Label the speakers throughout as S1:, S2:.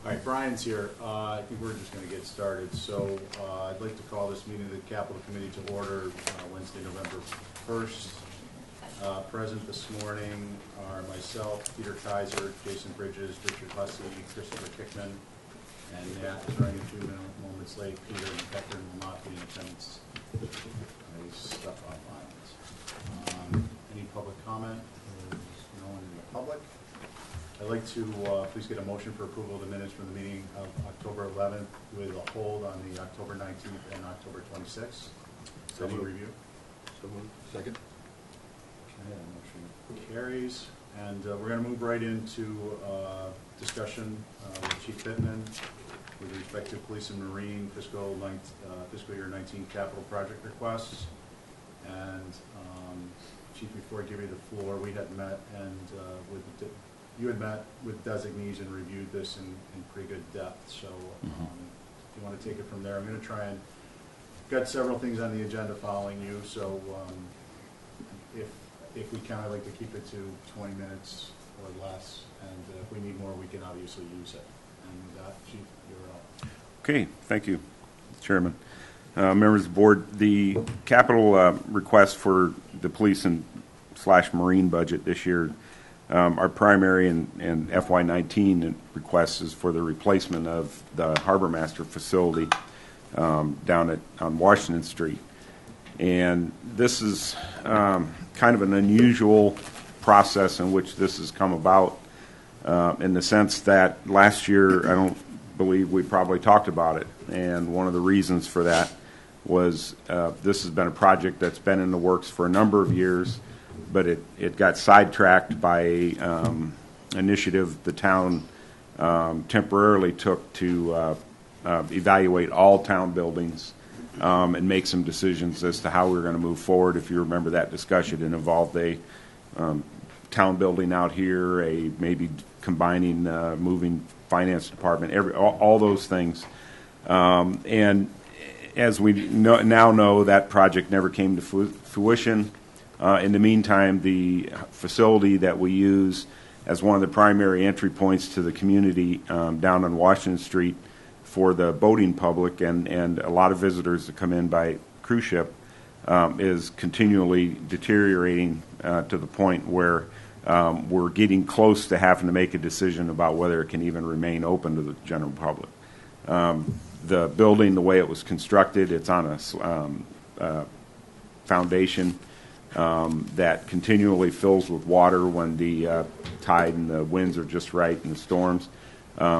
S1: All right, Brian's here. I think we're just going to get started. So I'd like to call this meeting of the Capital Committee to order Wednesday, November 1st. Present this morning are myself, Peter Kaiser, Jason Bridges, Richard Hussey, Christopher Kickman, and Nat is running a few moments late. Peter and Catherine will not be in attendance. Stuff online. Any public comment? There's no one in the public. I'd like to please get a motion for approval of the minutes from the meeting of October 11th with a hold on the October 19th and October 26th.
S2: So
S1: Any review?
S2: So moved. Second.
S1: Okay, motion carries. And we're going to move right into discussion with Chief Pittman with respect to police and marine fiscal year 19 capital project requests. And Chief, before I give you the floor, we had met and you had met with designees and reviewed this in pretty good depth. So if you want to take it from there, I'm going to try and got several things on the agenda following you. So if we can, I'd like to keep it to 20 minutes or less. And if we need more, we can obviously use it. And with that, Chief, you're up.
S3: Okay, thank you, Chairman. Members of the board, the capital request for the police and / marine budget this year, our primary and FY19 request is for the replacement of the Harbor Master facility down on Washington Street. And this is kind of an unusual process in which this has come about in the sense that last year, I don't believe we probably talked about it. And one of the reasons for that was this has been a project that's been in the works for a number of years, but it got sidetracked by an initiative the town temporarily took to evaluate all town buildings and make some decisions as to how we were going to move forward. If you remember that discussion, it involved a town building out here, maybe combining, moving finance department, all those things. And as we now know, that project never came to fruition. In the meantime, the facility that we use as one of the primary entry points to the community down on Washington Street for the boating public and a lot of visitors that come in by cruise ship is continually deteriorating to the point where we're getting close to having to make a decision about whether it can even remain open to the general public. The building, the way it was constructed, it's on a foundation that continually fills with water when the tide and the winds are just right and the storms,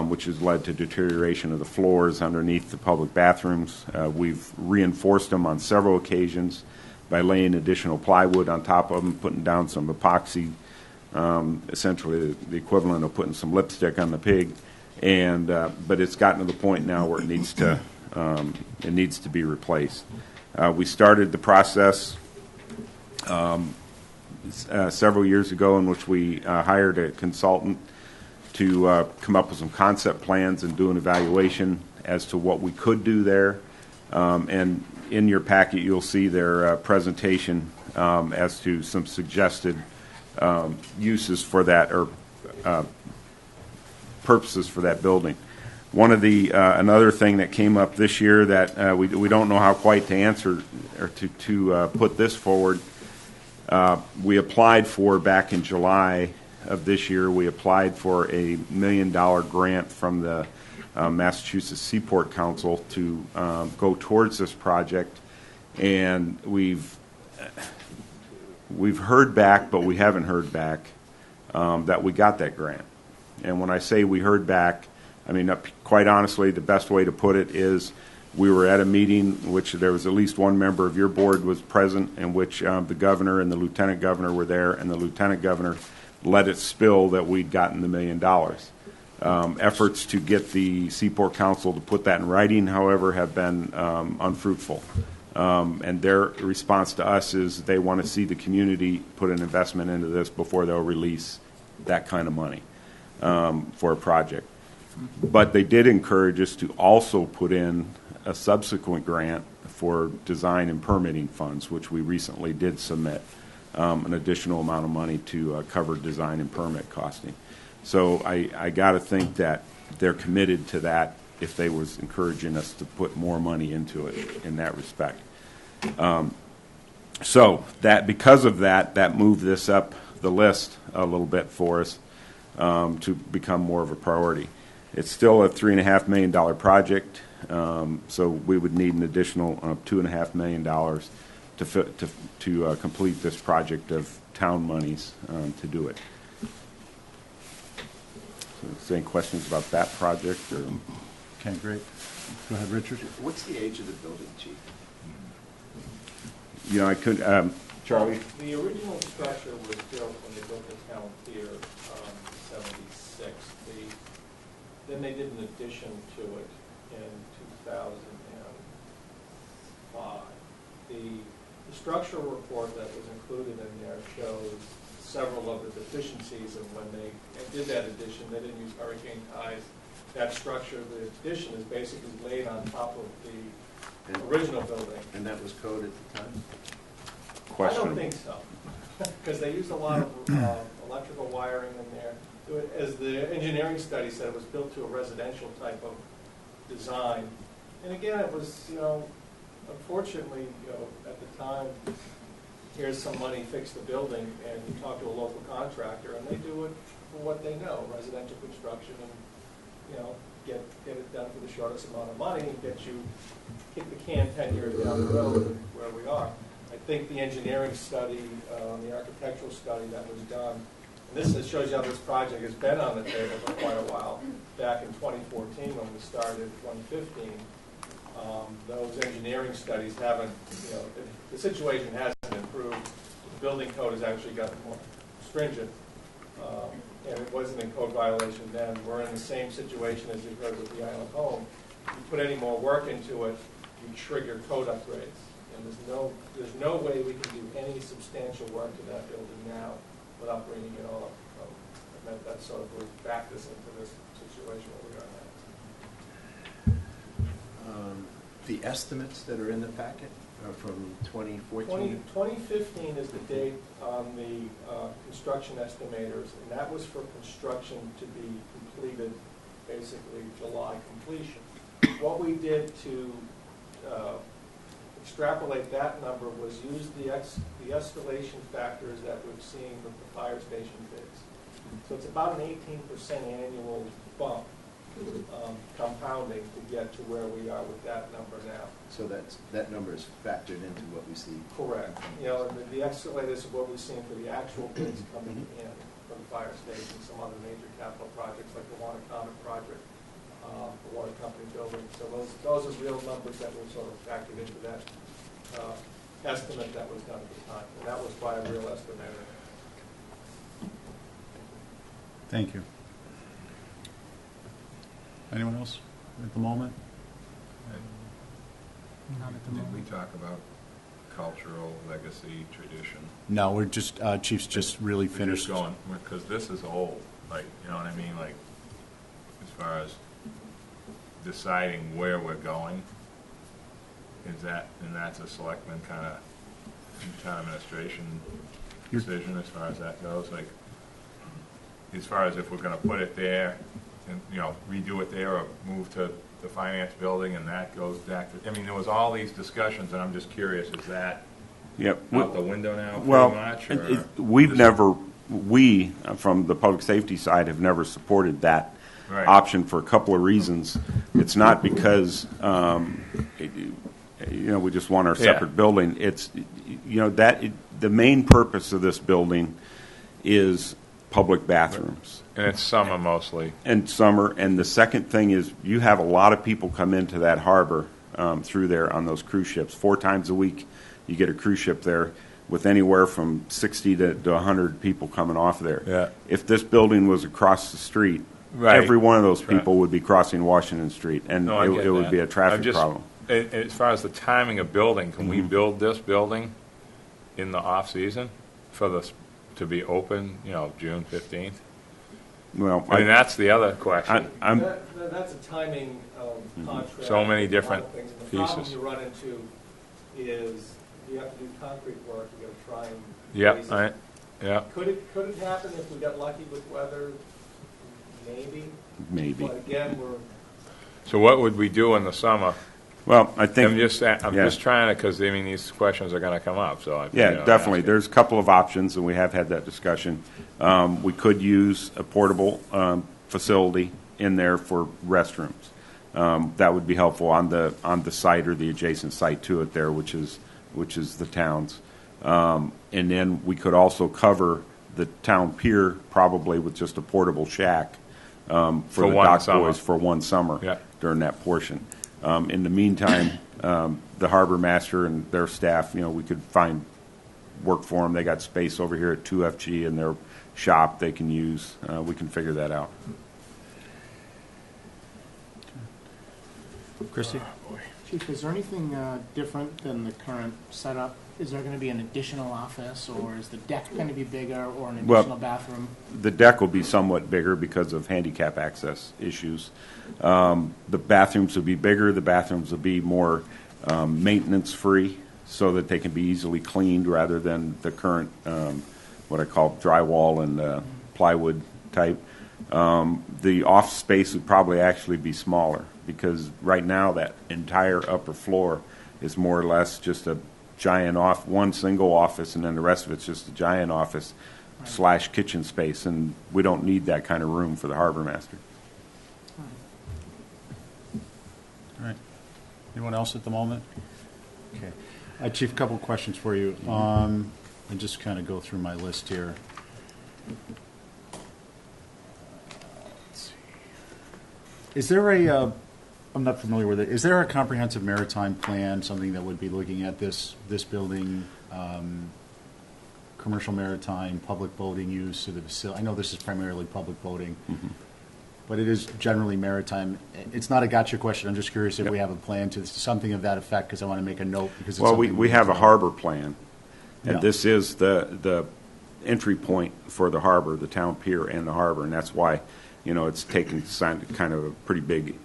S3: which has led to deterioration of the floors underneath the public bathrooms. We've reinforced them on several occasions by laying additional plywood on top of them, putting down some epoxy, essentially the equivalent of putting some lipstick on the pig. And but it's gotten to the point now where it needs to be replaced. We started the process several years ago in which we hired a consultant to come up with some concept plans and do an evaluation as to what we could do there. And in your packet, you'll see their presentation as to some suggested uses for that or purposes for that building. One of the another thing that came up this year that we don't know how quite to answer or to put this forward. We applied for back in July of this year. We applied for a $1 million grant from the Massachusetts Seaport Council to go towards this project, and we've heard back, but we haven't heard back that we got that grant. And when I say we heard back, I mean, quite honestly, the best way to put it is we were at a meeting in which there was at least one member of your board was present, in which the governor and the lieutenant governor were there, and the lieutenant governor let it spill that we'd gotten the $1 million. Efforts to get the Seaport Council to put that in writing, however, have been unfruitful. And their response to us is they want to see the community put an investment into this before they'll release that kind of money for a project. But they did encourage us to also put in a subsequent grant for design and permitting funds, which we recently did submit an additional amount of money to cover design and permit costing. So I got to think that they're committed to that if they was encouraging us to put more money into it in that respect. So that because of that, that moved this up the list a little bit for us to become more of a priority. It's still a $3.5 million project, so we would need an additional $2.5 million to complete this project of town monies to do it. So, any questions about that project? Or?
S4: Okay, great. Go ahead, Richard.
S2: What's the age of the building, Chief?
S3: You know, I could, Charlie?
S5: The original structure was built when they built the town theater, 76. Then they did an addition to it in 2005. The structural report that was included in there shows several of the deficiencies, and when they did that addition, they didn't use hurricane ties. That structure, the addition is basically laid on top of the original building.
S2: And that was code at the time?
S5: I don't think so, because they used a lot of electrical wiring in there. As the engineering study said, it was built to a residential type of design. And again, it was, unfortunately, at the time, here's some money, fix the building, and you talk to a local contractor, and they do it for what they know, residential construction, and, get it done for the shortest amount of money and kick the can 10 years down the road where we are. I think the engineering study, the architectural study that was done, and this shows you how this project has been on the table for quite a while. Back in 2014 when we started, 2015, those engineering studies haven't, the situation hasn't improved. The building code has actually gotten more stringent, and it wasn't in code violation then. We're in the same situation as you've heard with the Island Home. If you put any more work into it, you trigger code upgrades. And there's no way we can do any substantial work to that building now without bringing it all up. And that sort of would back this into this situation where we are now.
S2: The estimates that are in the packet are from 2014?
S5: 2015 is the date on the construction estimators, and that was for construction to be completed, basically July completion. What we did to extrapolate that number was use the escalation factors that we've seen with the fire station bids. So it's about an 18% annual bump, compounding to get to where we are with that number now.
S2: So that number is factored into what we see?
S5: Correct. The escalators of what we've seen for the actual bids coming in from the fire station, some other major capital projects like the Common project, the water company building. So those are real numbers that were sort of factored into that estimate that was done at the time. And that was by a real estimator.
S4: Thank you. Anyone else at the moment?
S6: Not at the moment. Did we talk about cultural legacy, tradition?
S4: No, we're just, Chief's just really
S6: We're
S4: finished.
S6: just going, because this is old, like, you know what I mean? Like, as far as deciding where we're going, and that's a selectman kind of town administration decision as far as that goes. Like, as far as if we're going to put it there and, redo it there or move to the finance building and that goes back to, there was all these discussions, and I'm just curious, is that out the window now pretty much?
S3: We, from the public safety side, have never supported that option for a couple of reasons. It's not because, we just want our separate building. It's, the main purpose of this building is public bathrooms.
S6: And it's summer mostly.
S3: And summer. And the second thing is you have a lot of people come into that harbor through there on those cruise ships. 4 times a week you get a cruise ship there with anywhere from 60 to 100 people coming off there.
S6: Yeah.
S3: If this building was across the street, every one of those people would be crossing Washington Street, and it would be a traffic problem.
S6: As far as the timing of building, can we build this building in the off-season to be open, June 15th?
S3: Well,
S6: that's the other question.
S5: That's a timing contract.
S6: So many different
S5: things. And the
S6: pieces.
S5: problem you run into is you have to do concrete work. You got to try and raise it.
S6: Yeah.
S5: Could it happen if we got lucky with weather? Maybe.
S3: maybe.
S5: But again,
S6: So what would we do in the summer?
S3: Well, I think.
S6: I'm just
S3: Yeah.
S6: trying to, because, I mean, these questions are gonna come up, so I.
S3: Yeah, definitely. There's a couple of options, and we have had that discussion. We could use a portable facility in there for restrooms. That would be helpful on the site or the adjacent site to it there, which is the town's. And then we could also cover the town pier probably with just a portable shack for the
S6: one
S3: dock
S6: summer.
S3: boys for one summer
S6: Yeah.
S3: during that portion. In the meantime, the harbor master and their staff, we could find work for them. They got space over here at 2FG in their shop they can use. We can figure that out.
S4: Christie?
S7: Chief, is there anything different than the current setup? Is there going to be an additional office, or is the deck going to be bigger, or an
S3: Well-
S7: additional bathroom?
S3: The deck will be somewhat bigger because of handicap access issues. The bathrooms will be bigger. The bathrooms will be more maintenance-free so that they can be easily cleaned rather than the current, what I call drywall and plywood type. The off space would probably actually be smaller because right now that entire upper floor is more or less just a giant one single office, and then the rest of it's just a giant office / kitchen space, and we don't need that kind of room for the harbor master.
S4: All right. Anyone else at the moment? Okay. Chief, a couple questions for you. I just kind of go through my list here. Let's see. Is there I'm not familiar with it. Is there a comprehensive maritime plan, something that would be looking at this building, commercial maritime, public boating use of the facility? I know this is primarily public boating, but it is generally maritime. It's not a gotcha question. I'm just curious if we have a plan to something of that effect, because I want to make a note. Because it's
S3: Well,
S4: something
S3: we have a
S4: need to-
S3: harbor plan, and
S4: Yeah.
S3: this is the entry point for the harbor, the town pier and the harbor, and that's why, it's taken kind of a pretty big,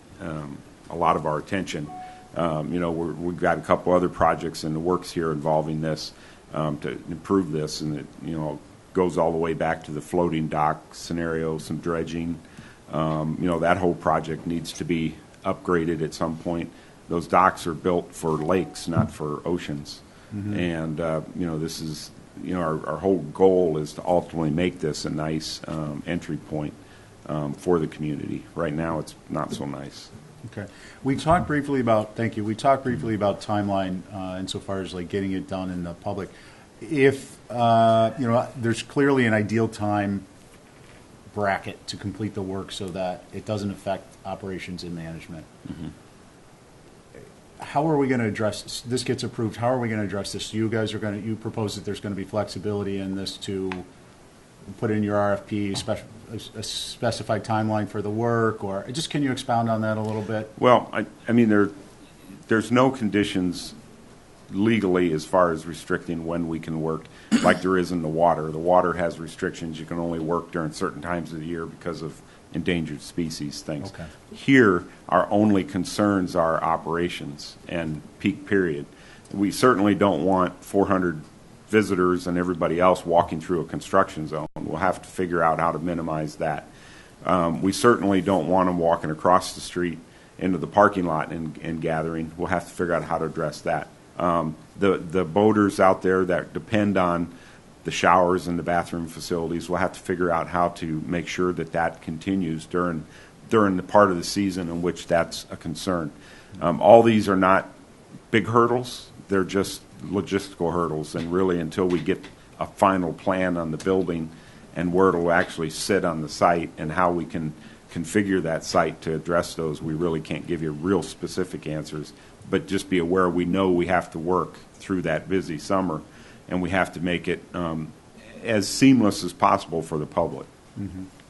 S3: a lot of our attention. We've got a couple other projects in the works here involving this to improve this, and it, goes all the way back to the floating dock scenario, some dredging. That whole project needs to be upgraded at some point. Those docks are built for lakes, not for oceans. And, this is, our whole goal is to ultimately make this a nice entry point for the community. Right now, it's not so nice.
S4: Okay. We talked briefly about, thank you, we talked briefly about timeline insofar as like getting it done in the public. If, there's clearly an ideal time bracket to complete the work so that it doesn't affect operations and management. How are we going to address, this gets approved, how are we going to address this? You guys you propose that there's going to be flexibility in this to put in your RFP, a specified timeline for the work, or just can you expound on that a little bit?
S3: Well, I mean, there's no conditions legally as far as restricting when we can work like there is in the water. The water has restrictions. You can only work during certain times of the year because of endangered species things.
S4: Okay.
S3: Here, our only concerns are operations and peak period. We certainly don't want 400 visitors and everybody else walking through a construction zone. We'll have to figure out how to minimize that. We certainly don't want them walking across the street into the parking lot and gathering. We'll have to figure out how to address that. The boaters out there that depend on the showers and the bathroom facilities, we'll have to figure out how to make sure that continues during the part of the season in which that's a concern. All these are not big hurdles. They're just logistical hurdles, and really until we get a final plan on the building and where it'll actually sit on the site and how we can configure that site to address those, we really can't give you real specific answers. But just be aware we know we have to work through that busy summer, and we have to make it as seamless as possible for the public.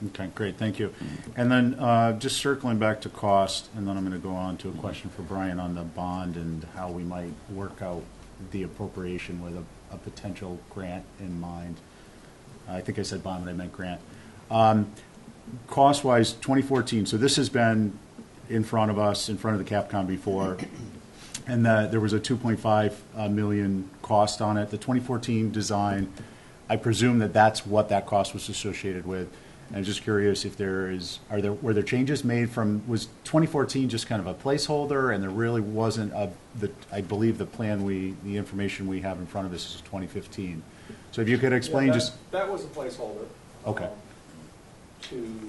S4: Okay, great, thank you. And then just circling back to cost, and then I'm going to go on to a question for Brian on the bond and how we might work out the appropriation with a potential grant in mind. I think I said bond, but I meant grant. Cost-wise, 2014, so this has been in front of us, in front of the Capcom before, and there was a $2.5 million cost on it. The 2014 design, I presume that's what that cost was associated with. And I'm just curious if were there changes made from, was 2014 just kind of a placeholder, and there really wasn't I believe the information we have in front of us is 2015. So if you could explain
S5: Yeah,
S4: just,
S5: that was a placeholder.
S4: Okay.
S5: To,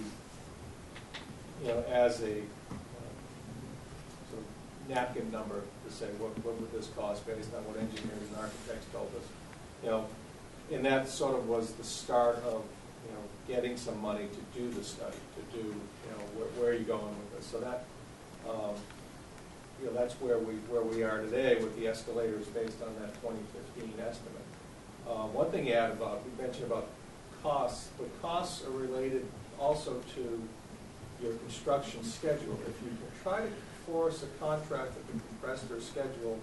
S5: as a sort of napkin number to say, what would this cost based on what engineers and architects told us. And that sort of was the start of, getting some money to do the study, to do, where are you going with this? So that, that's where we are today with the escalators based on that 2015 estimate. One thing you mentioned about costs, but costs are related also to your construction schedule. If you can try to force a contractor to compress their schedule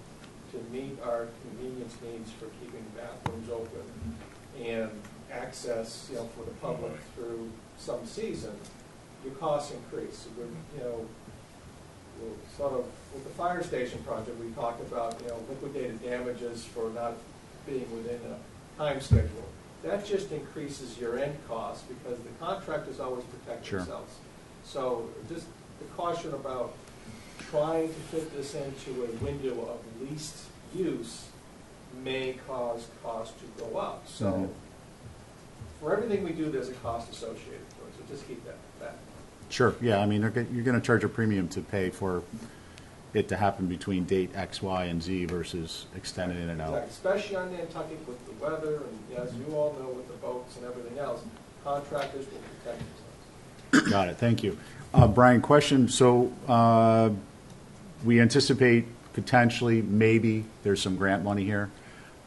S5: to meet our convenience needs for keeping bathrooms open and access, for the public through some season, your costs increase. So we're sort of, with the fire station project, we talked about, liquidated damages for not being within a time schedule. That just increases your end cost because the contractors always protect
S4: Sure.
S5: themselves. So just the caution about trying to fit this into a window of least use may cause costs to go up. So
S4: Mhm.
S5: for everything we do, there's a cost associated to it. So just keep that.
S4: sure, yeah, I mean, you're going to charge a premium to pay for it to happen between date X, Y, and Z versus extended in and out.
S5: Exactly. Especially on Nantucket with the weather and as you all know with the boats and everything else, contractors will protect themselves.
S4: Got it, thank you. Brian, question, so we anticipate potentially, maybe, there's some grant money here.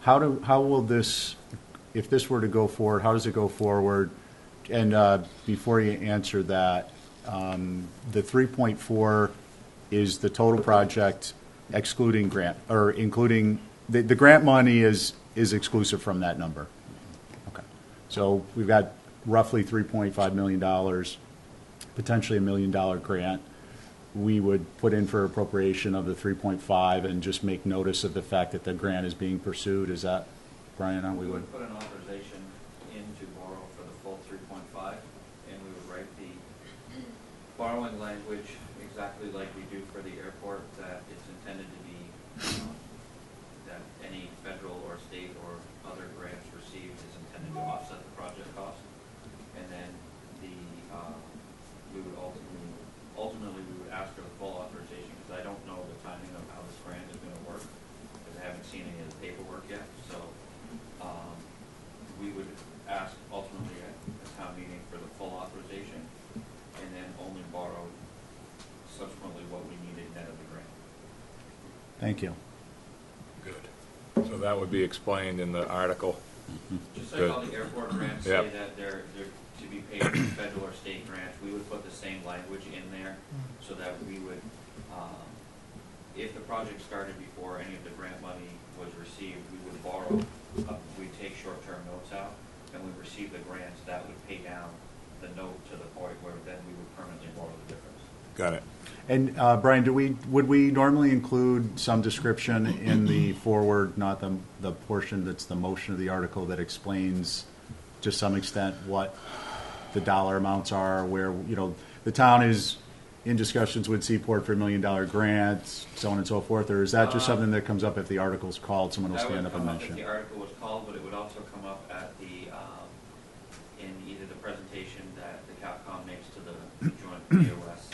S4: How will this, if this were to go forward, how does it go forward? And before you answer that, the 3.4 is the total project excluding grant, or including, the grant money is exclusive from that number. Okay. So we've got roughly $3.5 million, potentially $1 million grant. We would put in for appropriation of the 3.5 and just make notice of the fact that the grant is being pursued. Is that, Brian, how we would?
S8: Put an authorization in to borrow for the full 3.5, and we would write the borrowing language exactly like we do for the airport, that it's intended to be that any federal or state or other grants received is intended to offset the project cost, and then we would ultimately we would ask for the full authorization, because I don't know the timing of how this grant is going to work, because I haven't seen any of the paperwork yet. So we would ask ultimately at the town meeting for the full authorization, and then only borrow subsequently what we needed net of the grant.
S4: Thank you.
S6: Good. So that would be explained in the article.
S8: Just like all the airport grants say that they're to be paid from federal or state grants, we would put the same language in there so that we would, if the project started before any of the grant money was received, we would borrow, we'd take short-term notes out, and we receive the grants, that would pay down the note to the point where then we would permanently borrow the difference.
S6: Got it.
S4: And Brian, would we normally include some description in the forward, not the portion that's the motion of the article that explains to some extent what the dollar amounts are, where, the town is in discussions with Seaport for $1 million grants, so on and so forth, or is that just something that comes up if the article's called, someone will stand up and mention?
S8: That would come up if the article was called, but it would also come up at the, in either the presentation that the Capcom makes to the joint BOS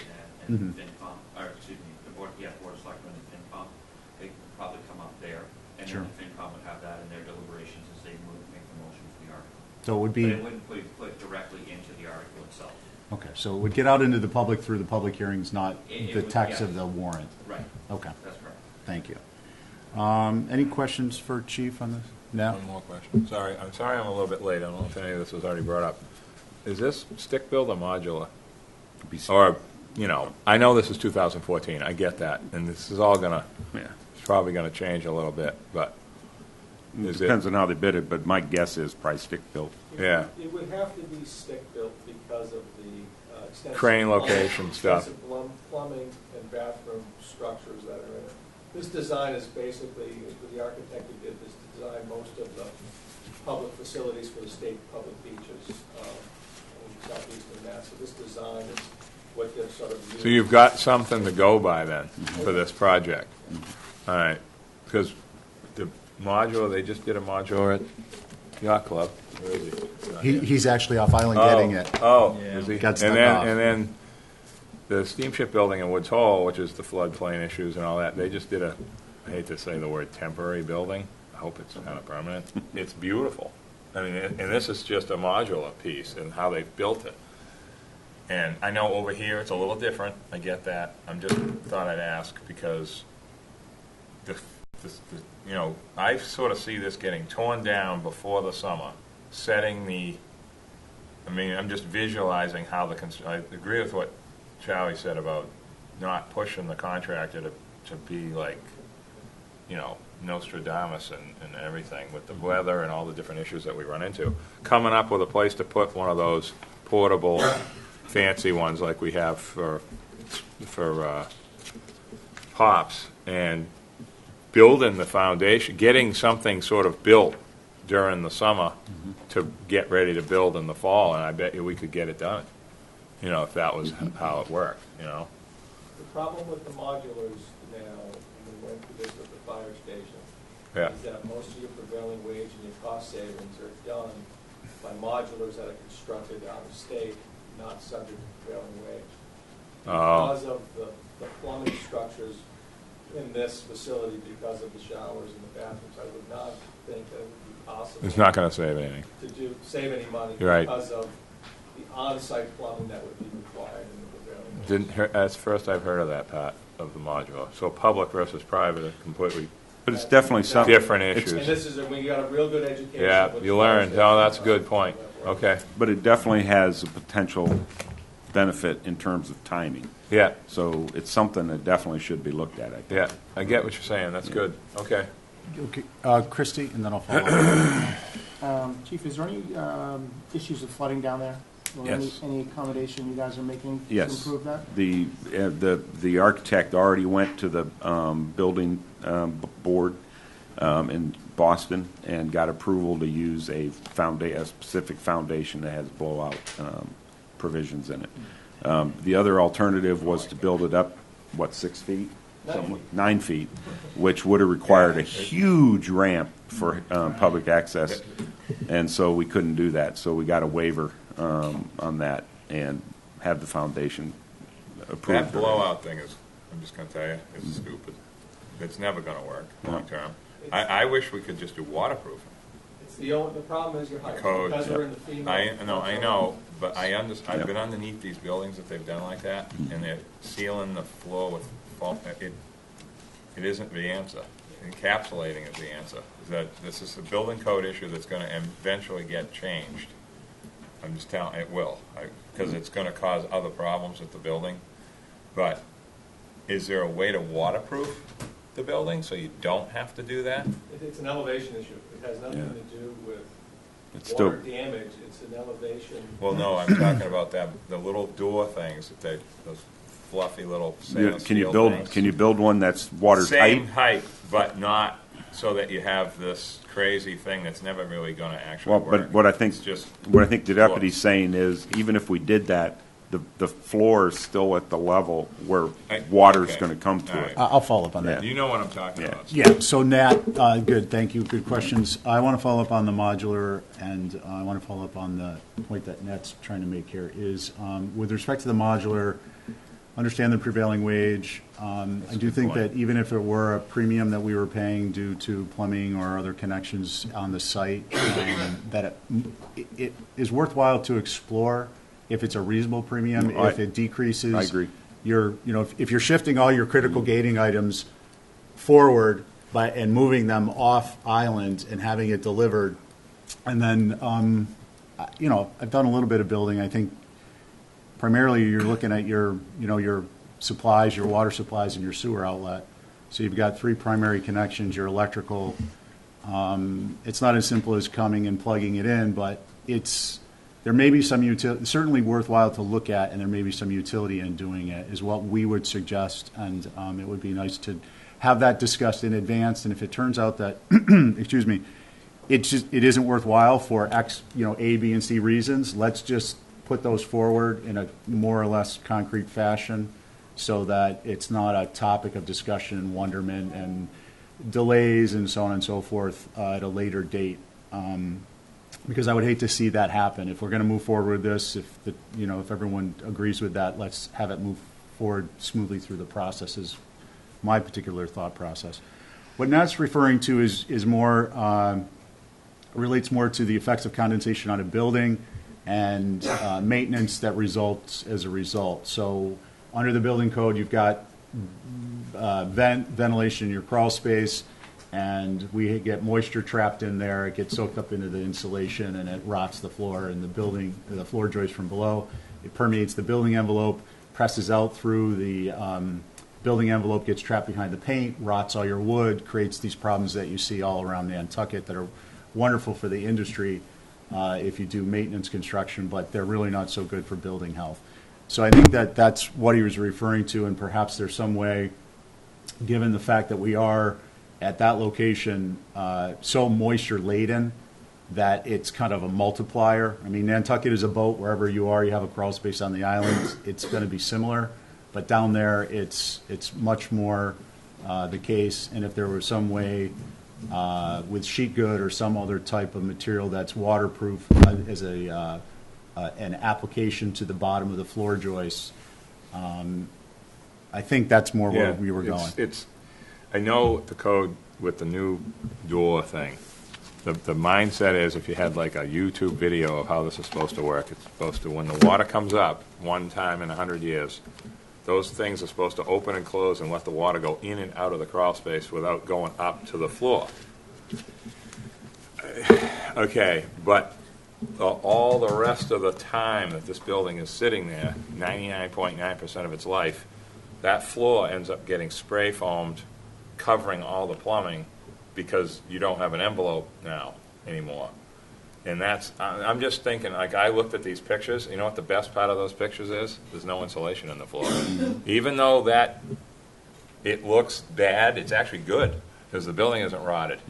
S8: and FinCom, or excuse me, the Board of Selectmen and FinCom. It would probably come up there, and
S4: Sure.
S8: then the FinCom would have that in their deliberations as they make the motion for the article.
S4: So it would
S8: But
S4: be,
S8: it wouldn't put directly into the article itself.
S4: okay, so it would get out into the public through the public hearings, not
S8: It
S4: the
S8: would,
S4: text
S8: yeah.
S4: of the warrant.
S8: Right.
S4: Okay,
S8: That's correct.
S4: thank you. Any questions for Chief on this? No?
S6: One more question. I'm sorry I'm a little bit late. I don't know if any of this was already brought up. Is this stick-built or modular? Or, I know this is 2014. I get that. And this is all it's probably going to change a little bit, but
S3: It depends on how they bid it, but my guess is probably stick-built.
S6: Yeah.
S5: It would have to be stick-built because of the extensive
S6: Crane location stuff.
S5: extensive plumbing and bathroom structures that are in it. This design is basically, the architect who did this design most of the public facilities for the state public beaches. southeastern Mass. So this design is what they're sort of using.
S6: So you've got something to go by then for this project. All right, because the modular, they just did a modular at Yacht Club. Where is he?
S4: He's actually off island getting it.
S6: Oh,
S2: Yeah.
S6: is he?
S4: Got stuck
S6: And then,
S4: off.
S6: and then the steamship building in Woods Hole, which is the floodplain issues and all that, they just did a, I hate to say the word temporary building. I hope it's kind of permanent. It's beautiful. I mean, and this is just a modular piece and how they've built it. And I know over here it's a little different. I get that. I'm just thought I'd ask because the you know, I sort of see this getting torn down before the summer, setting the, I mean, I'm just visualizing how I agree with what Charlie said about not pushing the contractor to be like, you know, Nostradamus and everything with the weather and all the different issues that we run into. Coming up with a place to put one of those portable, fancy ones like we have for POPs, and building the foundation, getting something sort of built during the summer to get ready to build in the fall, and I bet you we could get it done, you know, if that was how it worked, you know.
S5: The problem with the modulars now, and we went through this with the fire station,
S6: Yeah.
S5: is that most of your prevailing wage and your cost savings are done by modulars that are constructed out of state, not subject to prevailing wage.
S6: Oh.
S5: Because of the plumbing structures in this facility, because of the showers and the bathrooms, I would not think that it would be possible.
S6: It's not going to save anything.
S5: To save any money.
S6: You're right.
S5: Because of the on-site plumbing that would be required in the prevailing wage.
S6: Didn't hear, that's first I've heard of that, Pat, of the modular. So public versus private are completely
S3: But it's definitely something.
S6: different
S5: And
S6: issues.
S5: this is, when you got a real good education.
S6: Yeah,
S5: with
S6: you
S5: the fire
S6: learned.
S5: station.
S6: Oh, that's a good point. Okay.
S3: But it definitely has a potential benefit in terms of timing.
S6: Yeah,
S3: So it's something that definitely should be looked at, I think.
S6: yeah. I get what you're saying. That's good. Okay.
S4: Okay, Christie, and then I'll follow up.
S7: Chief, is there any issues of flooding down there? Or
S3: Yes.
S7: any accommodation you guys are making to
S3: Yes.
S7: improve that?
S3: The architect already went to the building board in Boston and got approval to use a specific foundation that has blowout provisions in it. The other alternative was to build it up, 6 feet? 9 feet, which would have required a huge ramp for public access, and so we couldn't do that. So we got a waiver on that and have the foundation approved.
S6: That blowout thing is, I'm just going to tell you, it's stupid. It's never going to work long term. I wish we could just do waterproofing.
S5: It's the problem is your height.
S6: Code.
S5: Because we're in the FEMA.
S6: I know, but I've been underneath these buildings that they've done like that, and they're sealing the floor with, it isn't the answer. Encapsulating is the answer. This is a building code issue that's going to eventually get changed. I'm just telling, it will, because it's going to cause other problems with the building. But is there a way to waterproof the building so you don't have to do that?
S5: It's an elevation issue. It has nothing
S3: Yeah.
S5: to do with
S3: It's
S5: water
S3: still,
S5: damage. It's an elevation.
S6: Well, no, I'm talking about the little door things that those fluffy little stainless
S3: can you
S6: steel things.
S3: can you build one that's watertight?
S6: Same height, but not so that you have this crazy thing that's never really going to actually
S3: Well,
S6: work.
S3: but what I think
S6: It's just
S3: the deputy's saying is, even if we did that, the floor is still at the level where water's
S6: okay.
S3: going to come to
S6: All
S3: it.
S6: right.
S4: I'll follow up on that.
S6: You know what I'm talking
S3: Yeah.
S6: about.
S4: Yeah, so Nat, good, thank you, good questions. I want to follow up on the modular, and I want to follow up on the point that Nat's trying to make here, is with respect to the modular, understand the prevailing wage. I do think that even if it were a premium that we were paying due to plumbing or other connections on the site, that it is worthwhile to explore if it's a reasonable premium,
S3: No,
S4: if it decreases.
S3: I agree.
S4: If you're shifting all your critical gating items forward and moving them off island and having it delivered, and then, I've done a little bit of building. I think primarily you're looking at your supplies, your water supplies, and your sewer outlet. So you've got 3 primary connections, your electrical. It's not as simple as coming and plugging it in, but there may be some certainly worthwhile to look at, and there may be some utility in doing it, is what we would suggest, and it would be nice to have that discussed in advance. And if it turns out that, excuse me, it isn't worthwhile for X, A, B, and C reasons, let's just put those forward in a more or less concrete fashion so that it's not a topic of discussion and wonderment and delays and so on and so forth at a later date. Because I would hate to see that happen. If we're going to move forward with this, if everyone agrees with that, let's have it move forward smoothly through the process is my particular thought process. What Nat's referring to is more, relates more to the effects of condensation on a building and maintenance that results as a result. So under the building code, you've got ventilation in your crawl space, and we get moisture trapped in there. It gets soaked up into the insulation, and it rots the floor and the floor joist from below. It permeates the building envelope, presses out through the building envelope, gets trapped behind the paint, rots all your wood, creates these problems that you see all around Nantucket that are wonderful for the industry if you do maintenance construction, but they're really not so good for building health. So I think that that's what he was referring to, and perhaps there's some way, given the fact that we are at that location so moisture laden that it's kind of a multiplier. I mean, Nantucket is a boat. Wherever you are, you have a crawl space on the island. It's going to be similar, but down there it's much more the case. And if there was some way with sheet good or some other type of material that's waterproof as an application to the bottom of the floor joists, I think that's more where we were going.
S6: I know the code with the new door thing. The mindset is if you had like a YouTube video of how this is supposed to work, it's supposed to, when the water comes up one time in 100 years, those things are supposed to open and close and let the water go in and out of the crawl space without going up to the floor. Okay, but all the rest of the time that this building is sitting there, 99.9% of its life, that floor ends up getting spray foamed, covering all the plumbing because you don't have an envelope now anymore. And I'm just thinking, like, I looked at these pictures, you know what the best part of those pictures is? There's no insulation in the floor. Even though that it looks bad, it's actually good because the building isn't rotted.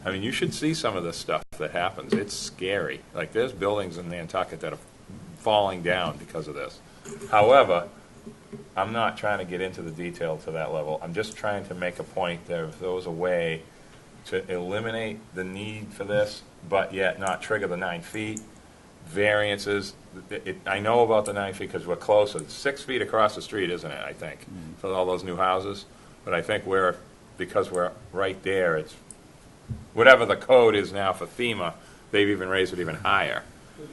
S6: I mean, you should see some of this stuff that happens. It's scary. Like, there's buildings in Nantucket that are falling down because of this. However, I'm not trying to get into the detail to that level. I'm just trying to make a point that if there was a way to eliminate the need for this, but yet not trigger the 9 feet, variances. I know about the 9 feet because we're close. It's 6 feet across the street, isn't it, I think, for all those new houses. But I think because we're right there, it's whatever the code is now for FEMA, they've even raised it even higher.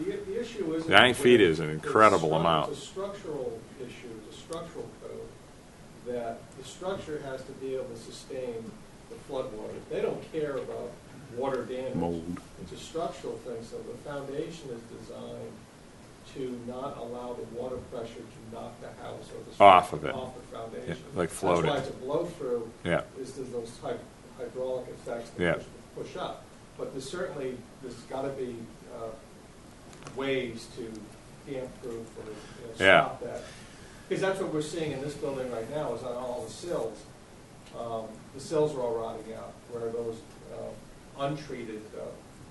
S5: The issue is
S6: 9 feet is an incredible amount.
S5: It's a structural issue, it's a structural code, that the structure has to be able to sustain the floodwater. They don't care about water damage.
S4: Mold.
S5: It's a structural thing, so the foundation is designed to not allow the water pressure to knock the house or the structure
S6: Off of it.
S5: off the foundation.
S6: Yeah, like floating.
S5: That's why it's a blow-through.
S6: Yeah.
S5: Is there's those hydraulic effects that
S6: Yeah.
S5: push up. But there's got to be ways to damp-proof or stop that. Because that's what we're seeing in this building right now is on all the sills. The sills are all rotting out where those untreated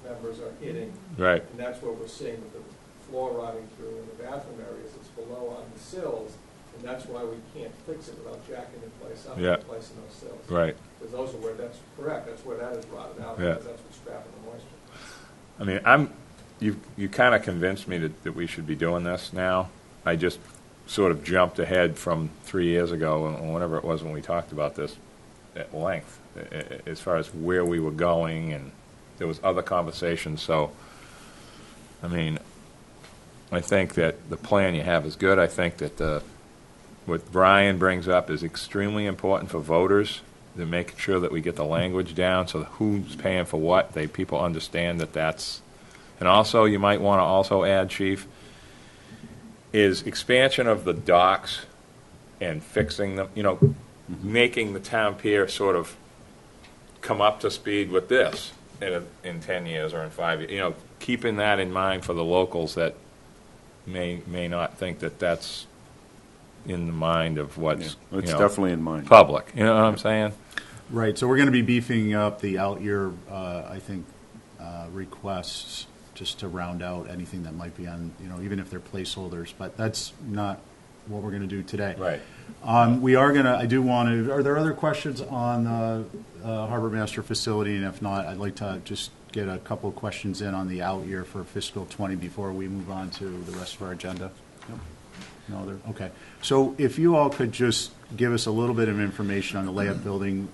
S5: members are hitting.
S6: Right.
S5: And that's what we're seeing with the floor rotting through in the bathroom areas. It's below on the sills, and that's why we can't fix it without jacking in place up and replacing those sills.
S6: Right.
S5: Because those are where, that's correct, that's where that is rotted out,
S6: Yeah.
S5: because that's what's trapping the moisture.
S6: I mean, you kind of convinced me that we should be doing this now. I just sort of jumped ahead from 3 years ago, and whatever it was when we talked about this at length, as far as where we were going, and there was other conversations. So, I mean, I think that the plan you have is good. I think that what Brian brings up is extremely important for voters, to make sure that we get the language down, so who's paying for what, people understand that that's. And also, you might want to also add, Chief, is expansion of the docks and fixing them, making the town pier sort of come up to speed with this in 10 years or in 5 years. Keeping that in mind for the locals that may not think that that's in the mind of what's
S3: It's definitely in mind.
S6: public. You know what I'm saying?
S4: Right, so we're going to be beefing up the out-year, I think, requests just to round out anything that might be on, even if they're placeholders, but that's not what we're going to do today.
S3: Right.
S4: We are going to, I do want to, are there other questions on the Harbor Master facility? And if not, I'd like to just get a couple of questions in on the out year for fiscal 20 before we move on to the rest of our agenda. No other, okay. So if you all could just give us a little bit of information on the layup building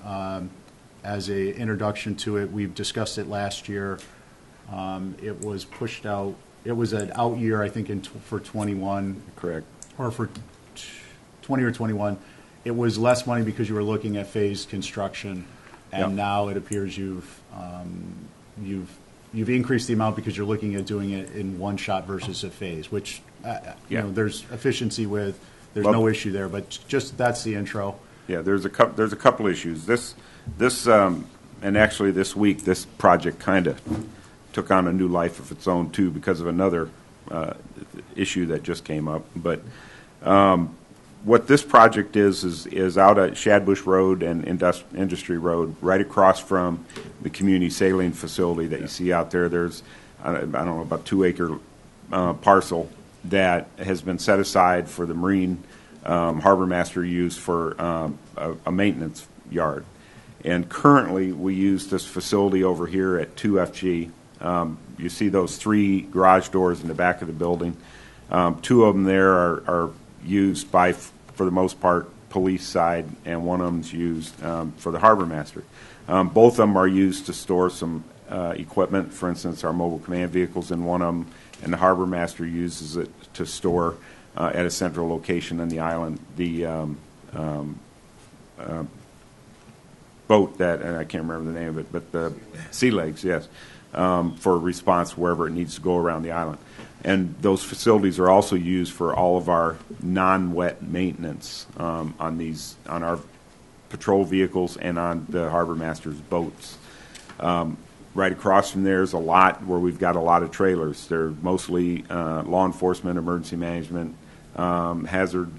S4: as a introduction to it. We've discussed it last year. It was pushed out. It was an out year, I think, for 21.
S3: Correct.
S4: Or for 20 or 21. It was less money because you were looking at phased construction, and
S3: Yep.
S4: now it appears you've increased the amount because you're looking at doing it in one shot versus a phase, which
S3: Yeah.
S4: there's efficiency with. There's
S3: Well-
S4: no issue there, but just that's the intro.
S3: Yeah, there's a couple issues. This and actually this week, this project kind of took on a new life of its own too because of another issue that just came up. But what this project is out at Shadbush Road and Industry Road, right across from the community sailing facility that you see out there. There's I don't know, about 2-acre parcel that has been set aside for the Marine Harbor Master use for a maintenance yard. And currently, we use this facility over here at 2FG. You see those 3 garage doors in the back of the building. 2 of them there are used by, for the most part, police side, and one of them's used for the Harbor Master. Both of them are used to store some equipment. For instance, our mobile command vehicles in one of them, and the Harbor Master uses it to store at a central location on the island the boat that, and I can't remember the name of it, but the Sea Legs, yes, for response wherever it needs to go around the island. And those facilities are also used for all of our non-wet maintenance on our patrol vehicles and on the Harbor Master's boats. Right across from there is a lot where we've got a lot of trailers. They're mostly law enforcement, emergency management, hazard,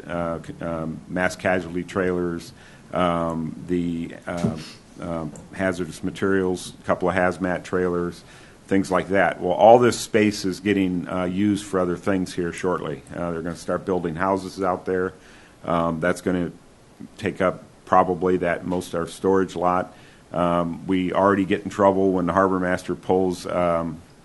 S3: mass casualty trailers, the hazardous materials, a couple of hazmat trailers, things like that. Well, all this space is getting used for other things here shortly. They're going to start building houses out there. That's going to take up probably that most of our storage lot. We already get in trouble when the Harbor Master pulls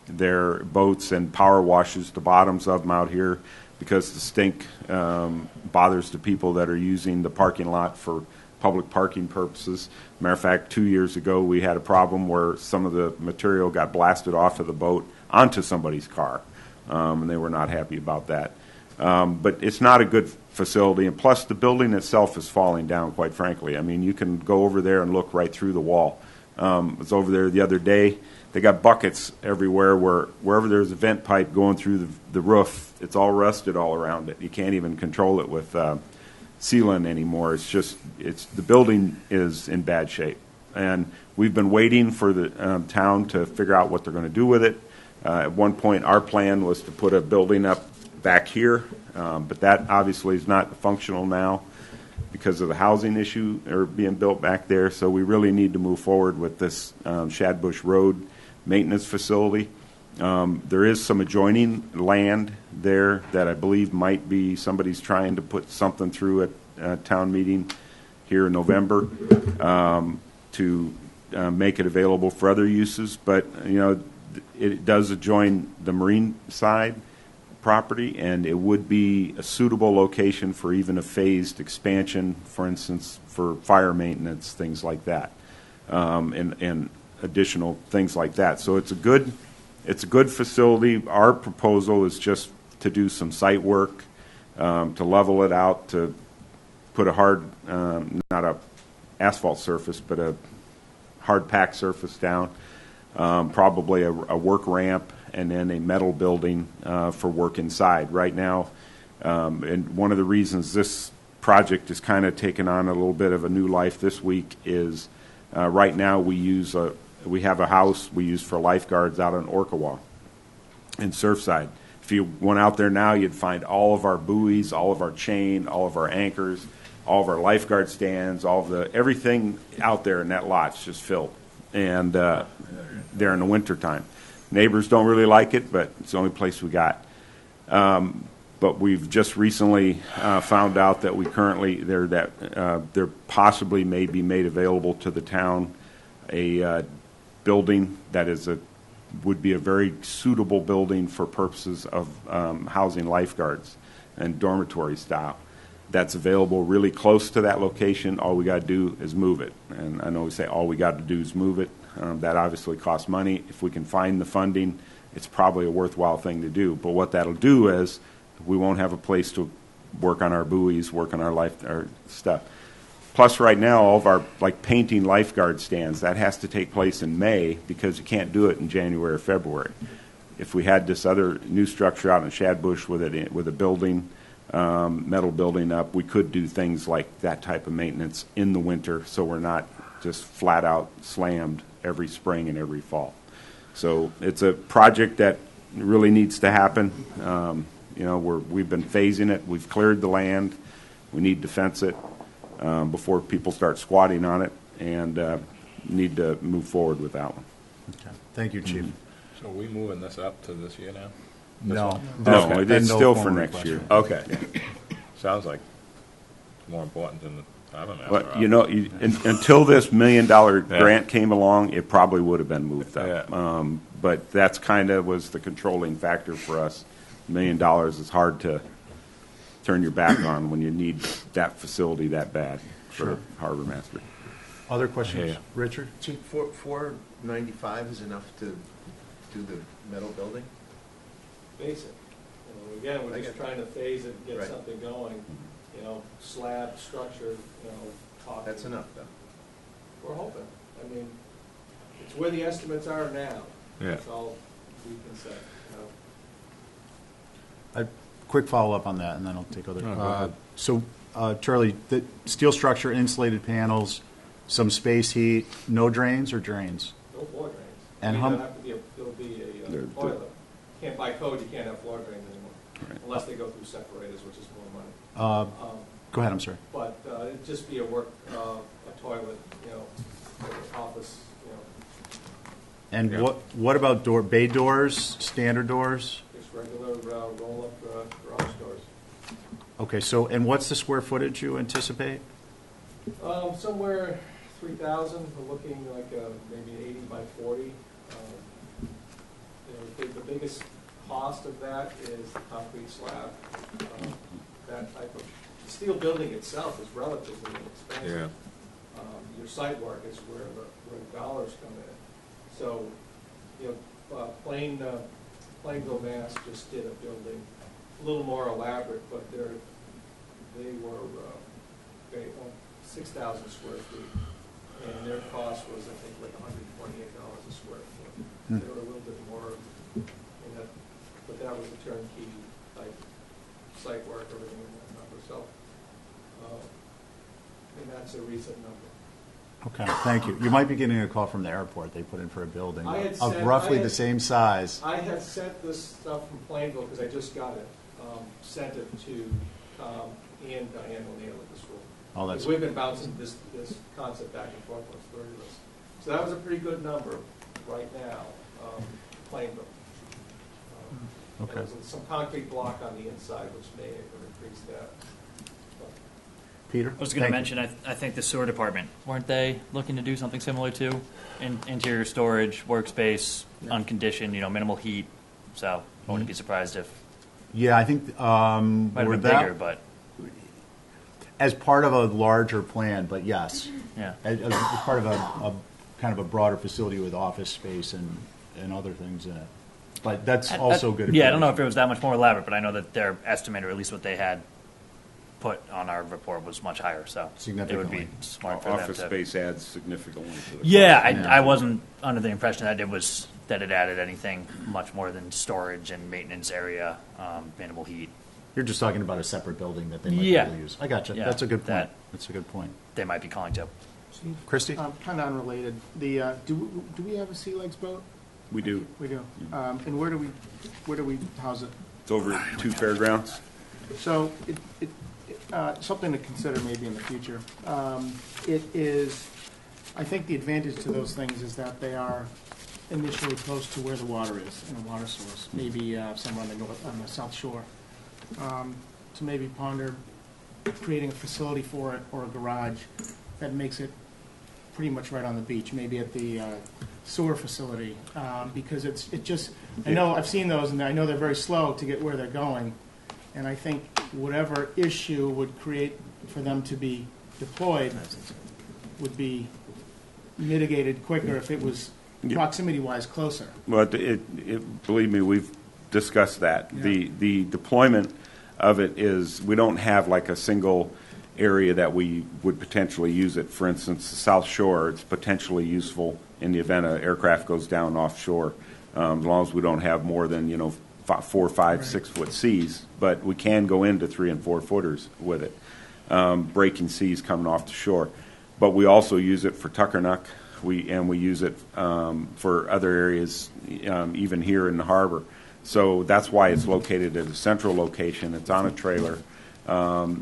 S3: their boats and power washes the bottoms of them out here because the stink bothers the people that are using the parking lot for public parking purposes. Matter of fact, 2 years ago we had a problem where some of the material got blasted off of the boat onto somebody's car, and they were not happy about that. But it's not a good facility, and plus the building itself is falling down, quite frankly. I mean, you can go over there and look right through the wall. I was over there the other day. They got buckets everywhere wherever there's a vent pipe going through the roof, it's all rusted all around it. You can't even control it with sealant anymore. The building is in bad shape. And we've been waiting for the town to figure out what they're going to do with it. At one point, our plan was to put a building up back here, but that obviously is not functional now because of the housing issue or being built back there. So we really need to move forward with this Shadbush Road maintenance facility. There is some adjoining land there that I believe might be somebody's trying to put something through at a town meeting here in November to make it available for other uses. But, it does adjoin the marine side property, and it would be a suitable location for even a phased expansion, for instance, for fire maintenance, things like that, and additional things like that. So it's a good facility. Our proposal is just to do some site work, to level it out, to put a hard, not a asphalt surface, but a hard packed surface down, probably a work ramp, and then a metal building for work inside. Right now, and one of the reasons this project is kind of taken on a little bit of a new life this week is right now we have a house we use for lifeguards out on Orkawa in Surfside. If you went out there now, you'd find all of our buoys, all of our chain, all of our anchors, all of our lifeguard stands, everything out there in that lot's just filled, and there in the wintertime. Neighbors don't really like it, but it's the only place we got. But we've just recently found out that there possibly may be made available to the town a building that would be a very suitable building for purposes of housing lifeguards and dormitory style. That's available really close to that location. All we got to do is move it. And I know we say all we got to do is move it. That obviously costs money. If we can find the funding, it's probably a worthwhile thing to do. But what that'll do is we won't have a place to work on our buoys, work on our stuff. Plus, right now, all of our painting lifeguard stands, that has to take place in May because you can't do it in January or February. If we had this other new structure out in Shadbush with a building, metal building up, we could do things like that type of maintenance in the winter, so we're not just flat out slammed every spring and every fall. So it's a project that really needs to happen. We've been phasing it. We've cleared the land. We need to fence it before people start squatting on it, and need to move forward with that one.
S4: Okay. Thank you, Chief.
S6: So are we moving this up to this year now?
S4: No.
S3: No,
S4: Okay.
S3: it's
S4: No
S3: still for
S4: formal
S3: next
S4: request.
S3: year.
S6: Okay. Sounds like more important than I don't know.
S3: But, until this $1 million grant came along, it probably would have been moved up.
S6: Yeah.
S3: But that's kind of was the controlling factor for us. $1 million is hard to turn your back on when you need that facility that bad for
S4: Sure.
S3: Harbor Master.
S4: Other questions?
S6: Yeah.
S4: Richard?
S2: Chief, $495 is enough to do the metal building?
S5: Basic. Again, we're
S2: I
S5: just
S2: get
S5: trying to phase it, get
S2: Right.
S5: something going, slab, structure, top.
S2: That's enough, though.
S5: We're hoping. I mean, it's where the estimates are now.
S6: Yeah.
S5: That's all we can say.
S4: A quick follow-up on that, and then I'll take other.
S6: No, go ahead.
S4: So, Charlie, the steel structure, insulated panels, some space heat, no drains or drains?
S5: No floor drains.
S4: And
S5: There'll
S4: how-
S5: have to be there'll be
S3: They're-
S5: a toilet. Can't, by code, you can't have floor drains anymore,
S3: Right.
S5: unless they go through separators, which is more money.
S4: Go ahead, I'm sorry.
S5: But it'd just be a toilet, office,
S4: And
S6: Yeah.
S4: what about bay doors, standard doors?
S5: just regular roll-up garage doors.
S4: Okay, and what's the square footage you anticipate?
S5: Somewhere 3,000, we're looking like maybe 80 by 40. The biggest cost of that is the concrete slab. That type of, the steel building itself is relatively inexpensive.
S6: Yeah.
S5: Your site work is where the dollars come in. So, Plainville, Mass. just did a building, a little more elaborate, but they were 6,000 square feet, and their cost was, I think, like $128 a square foot. They were a little bit more, but that was a turnkey type site work, everything in that number. So, and that's a recent number.
S4: Okay, thank you. You might be getting a call from the airport. They put in for a building
S5: I had
S4: of
S5: sent-
S4: roughly
S5: I had-
S4: the same size.
S5: I have sent this stuff from Plainville, because I just got it, sent it to Tom and Diane O'Neill at the school.
S4: Oh, that's,
S5: Because we've been bouncing this concept back and forth on story lists. So that was a pretty good number right now, Plainville.
S4: Okay.
S5: There's some concrete block on the inside, which may increase that.
S4: Peter?
S9: I was going to
S4: Thank you.
S9: mention, I think the sewer department, weren't they looking to do something similar too? Interior storage, workspace, unconditioned, minimal heat. So I wouldn't be surprised if
S4: Yeah, I think
S9: might have
S4: we're
S9: been bigger, but
S4: as part of a larger plan, but yes.
S9: yeah.
S4: As part of a kind of a broader facility with office space and other things in it. But that's also good.
S9: Yeah, I don't know if it was that much more elaborate, but I know that their estimate, or at least what they had put on our report, was much higher. So it would
S4: Significantly.
S9: be smart for them
S3: Office
S9: to.
S3: space adds significantly to the.
S9: Yeah,
S3: cost.
S9: I wasn't under the impression that it added anything much more than storage and maintenance area, minimal heat.
S4: You're just talking about a separate building that they might be
S9: Yeah.
S4: able to use. I got you.
S9: Yeah,
S4: That's a good point.
S9: that-
S4: That's a good point.
S9: They might be calling to.
S4: Christie?
S7: Kind of unrelated. Do we have a Sea Legs boat?
S3: We do.
S7: We do. And where do we house it?
S3: It's over at 2 Fairgrounds.
S7: So something to consider maybe in the future. It is, I think the advantage to those things is that they are initially close to where the water is, in a water source, maybe somewhere on the south shore. To maybe ponder creating a facility for it or a garage that makes it pretty much right on the beach, maybe at the sewer facility, because I know I've seen those and I know they're very slow to get where they're going, and I think whatever issue would create for them to be deployed would be mitigated quicker if it was proximity-wise closer.
S3: Well, believe me, we've discussed that.
S7: Yeah.
S3: The deployment of it is, we don't have like a single area that we would potentially use it. For instance, the South Shore, it's potentially useful in the event an aircraft goes down offshore, as long as we don't have more than 4, 5, 6 foot seas. But we can go into 3 and 4 footers with it, breaking seas coming off the shore. But we also use it for Tuckernuck. We use it for other areas, even here in the harbor. So that's why it's located at a central location. It's on a trailer.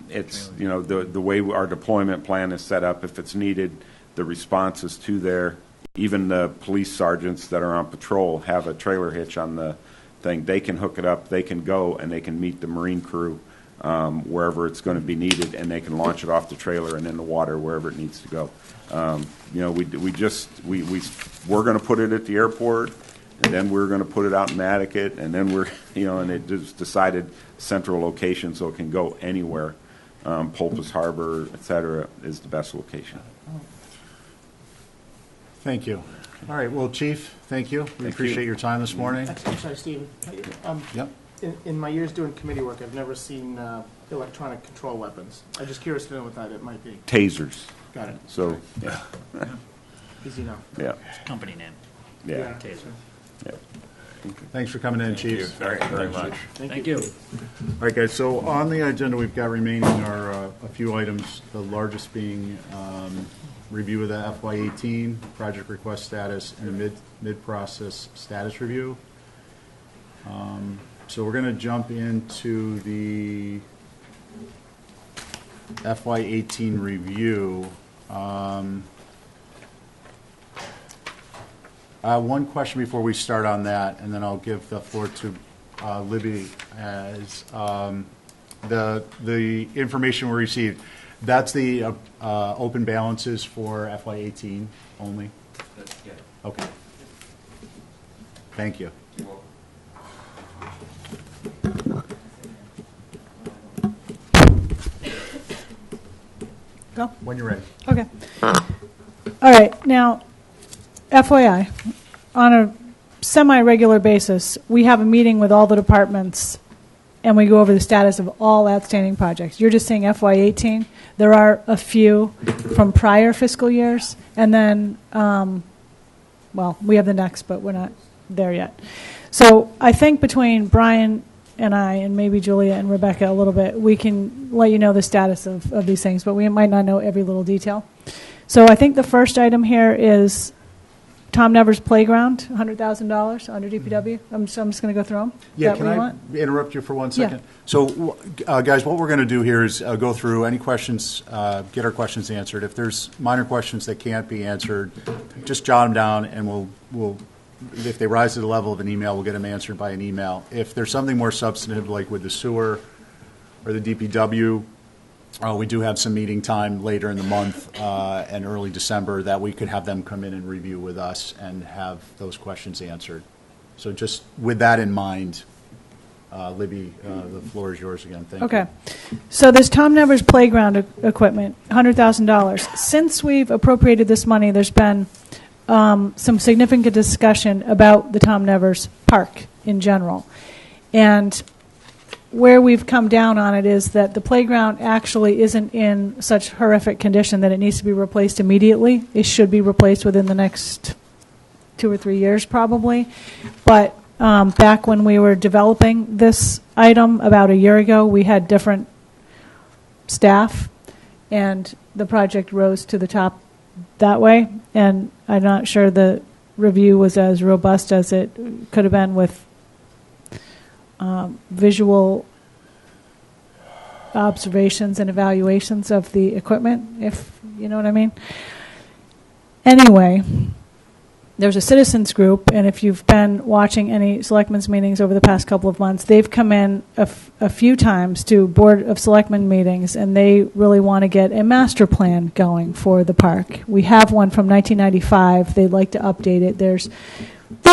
S3: It's the way our deployment plan is set up. If it's needed, the response is to there. Even the police sergeants that are on patrol have a trailer hitch on the thing. They can hook it up. They can go and they can meet the Marine crew wherever it's going to be needed, and they can launch it off the trailer and in the water wherever it needs to go. We're going to put it at the airport, and then we're going to put it out in Natticut, and then and it just decided central location so it can go anywhere. Pulpus Harbor, et cetera, is the best location.
S4: Thank you. All right, well, Chief, thank you. We appreciate your time this morning.
S7: I'm sorry, Stephen.
S4: Yep.
S7: In my years doing committee work, I've never seen electronic control weapons. I'm just curious to know what that it might be.
S3: Tasers.
S7: Got it.
S3: So, yeah.
S7: Easy enough.
S3: Yeah.
S9: Company name.
S3: Yeah.
S9: Taser.
S3: Yeah.
S4: Thanks for coming in,
S6: Thank you
S4: Chief.
S6: very much.
S7: Thank you.
S4: All right, guys, so on the agenda, we've got remaining are a few items, the largest being review of the FY18 project request status and a mid-process status review. So we're going to jump into the FY18 review. One question before we start on that, and then I'll give the floor to Libby as the information we received. That's the open balances for FY18 only?
S8: Yeah.
S4: Okay. Thank you.
S8: You're welcome.
S10: Go.
S4: When you're ready.
S10: Okay. All right. Now, FYI, on a semi-regular basis, we have a meeting with all the departments, and we go over the status of all outstanding projects. You're just saying FY18. There are a few from prior fiscal years, and then, we have the next, but we're not there yet. So I think between Brian and I, and maybe Julia and Rebecca a little bit, we can let you know the status of these things, but we might not know every little detail. So I think the first item here is Tom Nevers Playground, $100,000 under DPW. I'm just going to go through them.
S4: Yeah, can I interrupt you for 1 second?
S10: Yeah.
S4: So, guys, what we're going to do here is go through any questions, get our questions answered. If there's minor questions that can't be answered, just jot them down, and we'll if they rise to the level of an email, we'll get them answered by an email. If there's something more substantive, like with the sewer or the DPW, we do have some meeting time later in the month and early December that we could have them come in and review with us and have those questions answered. So just with that in mind, Libby, the floor is yours again. Thank you.
S10: Okay. So this Tom Nevers Playground equipment, $100,000. Since we've appropriated this money, there's been some significant discussion about the Tom Nevers Park in general. And where we've come down on it is that the playground actually isn't in such horrific condition that it needs to be replaced immediately. It should be replaced within the next 2 or 3 years probably. But back when we were developing this item about a year ago, we had different staff, and the project rose to the top that way. And I'm not sure the review was as robust as it could have been with visual observations and evaluations of the equipment, if you know what I mean. Anyway, there's a citizens group, and if you've been watching any selectmen's meetings over the past couple of months, they've come in a few times to Board of Selectmen meetings, and they really want to get a master plan going for the park. We have one from 1995. They'd like to update it. There's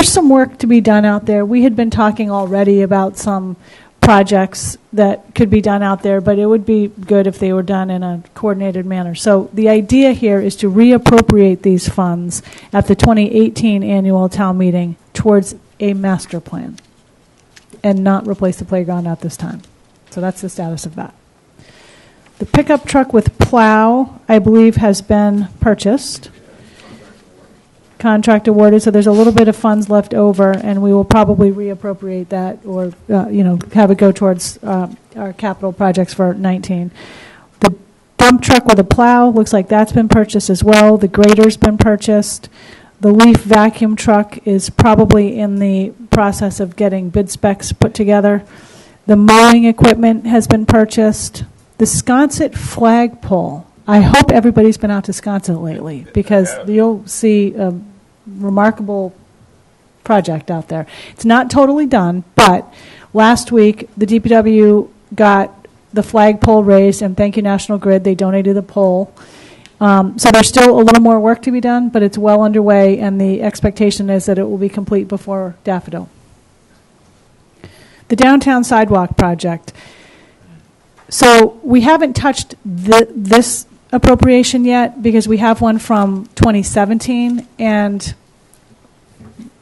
S10: some work to be done out there. We had been talking already about some projects that could be done out there, but it would be good if they were done in a coordinated manner. So the idea here is to reappropriate these funds at the 2018 annual town meeting towards a master plan and not replace the playground at this time. So that's the status of that. The pickup truck with plow, I believe, has been purchased. Contract awarded, so there's a little bit of funds left over, and we will probably reappropriate that or, have it go towards our capital projects for 19. The dump truck with a plow, looks like that's been purchased as well. The grader's been purchased. The leaf vacuum truck is probably in the process of getting bid specs put together. The mowing equipment has been purchased. The Sconset flagpole, I hope everybody's been out to Sconset lately, because you'll see a remarkable project out there. It's not totally done, but last week the DPW got the flagpole raised, and thank you National Grid, they donated the pole. So there's still a little more work to be done, but it's well underway, and the expectation is that it will be complete before Daffodil. The downtown sidewalk project. So we haven't touched this appropriation yet because we have one from 2017, and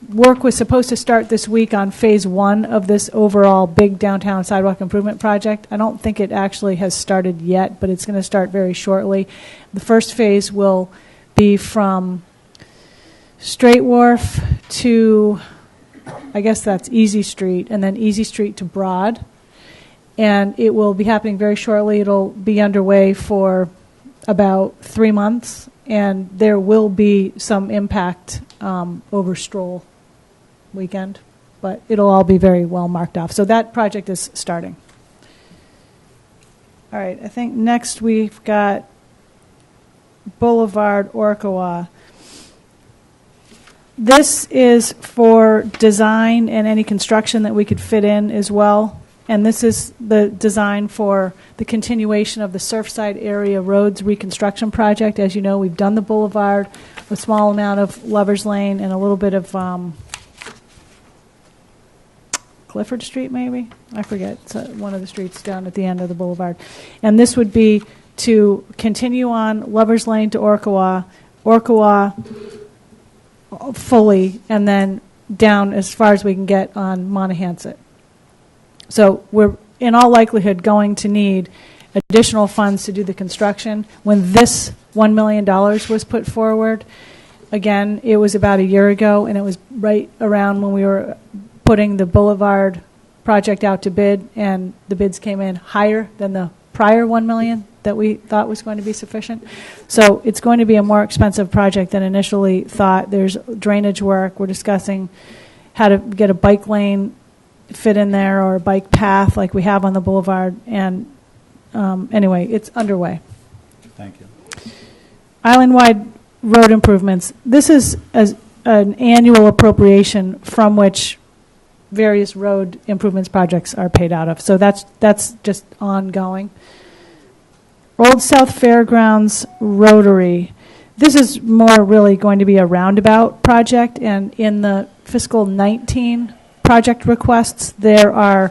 S10: work was supposed to start this week on phase 1 of this overall big downtown sidewalk improvement project. I don't think it actually has started yet, but it's going to start very shortly. The first phase will be from Straight Wharf to, I guess that's Easy Street, and then Easy Street to Broad. And it will be happening very shortly. It'll be underway for about 3 months, and there will be some impact over Stroll weekend, but it'll all be very well marked off. So that project is starting. All right, I think next we've got Boulevard Orkawa. This is for design and any construction that we could fit in as well. And this is the design for the continuation of the Surfside Area Roads Reconstruction Project. As you know, we've done the boulevard, a small amount of Lover's Lane, and a little bit of Clifford Street, maybe? I forget. It's one of the streets down at the end of the boulevard. And this would be to continue on Lover's Lane to Orkawa fully, and then down as far as we can get on Monahans. So we're, in all likelihood, going to need additional funds to do the construction. When this $1 million was put forward, again, it was about a year ago, and it was right around when we were putting the Boulevard project out to bid, and the bids came in higher than the prior $1 million that we thought was going to be sufficient. So it's going to be a more expensive project than initially thought. There's drainage work. We're discussing how to get a bike lane fit in there, or a bike path like we have on the boulevard. And anyway, it's underway.
S4: Thank you.
S10: Island-wide road improvements. This is an annual appropriation from which various road improvements projects are paid out of. So that's just ongoing. Old South Fairgrounds Rotary. This is more really going to be a roundabout project, and in the fiscal 19 project requests, there are,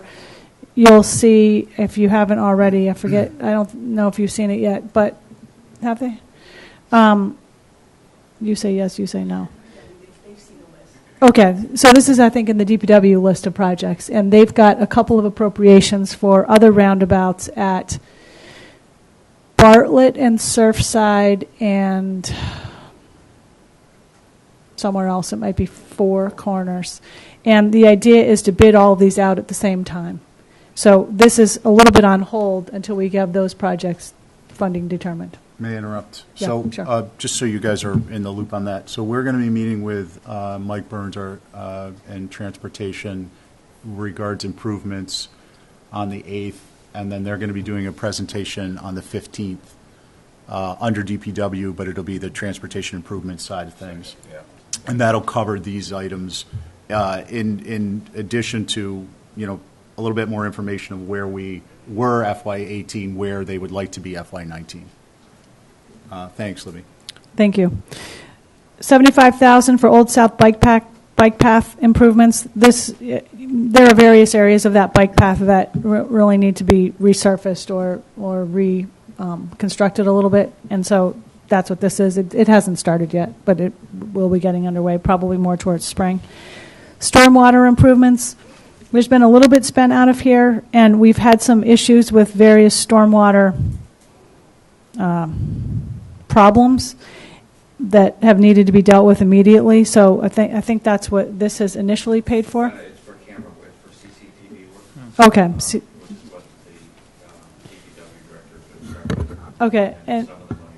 S10: you'll see, if you haven't already, I forget, I don't know if you've seen it yet, but have they? You say yes, you say no. Okay, so this is, I think, in the DPW list of projects, and they've got a couple of appropriations for other roundabouts at Bartlett and Surfside, and somewhere else. It might be Four Corners. And the idea is to bid all of these out at the same time. So this is a little bit on hold until we have those projects funding determined.
S4: May I interrupt?
S10: Yeah,
S4: So,
S10: sure.
S4: just so you guys are in the loop on that, so we're going to be meeting with Mike Burns and Transportation regards improvements on the 8th, and then they're going to be doing a presentation on the 15th under DPW, but it'll be the transportation improvement side of things.
S6: Yeah.
S4: And that'll cover these items in addition to, a little bit more information of where we were FY18, where they would like to be FY19. Thanks, Libby.
S10: Thank you. $75,000 for Old South bike path improvements. There are various areas of that bike path that really need to be resurfaced or reconstructed a little bit, and so that's what this is. It hasn't started yet, but it will be getting underway, probably more towards spring. Stormwater improvements. There's been a little bit spent out of here, and we've had some issues with various stormwater problems that have needed to be dealt with immediately. So I think that's what this has initially paid for.
S8: It's for camera, it's for CCTV work.
S10: Okay.
S8: Which is what the DPW director said.
S10: Okay. And
S8: Some of the money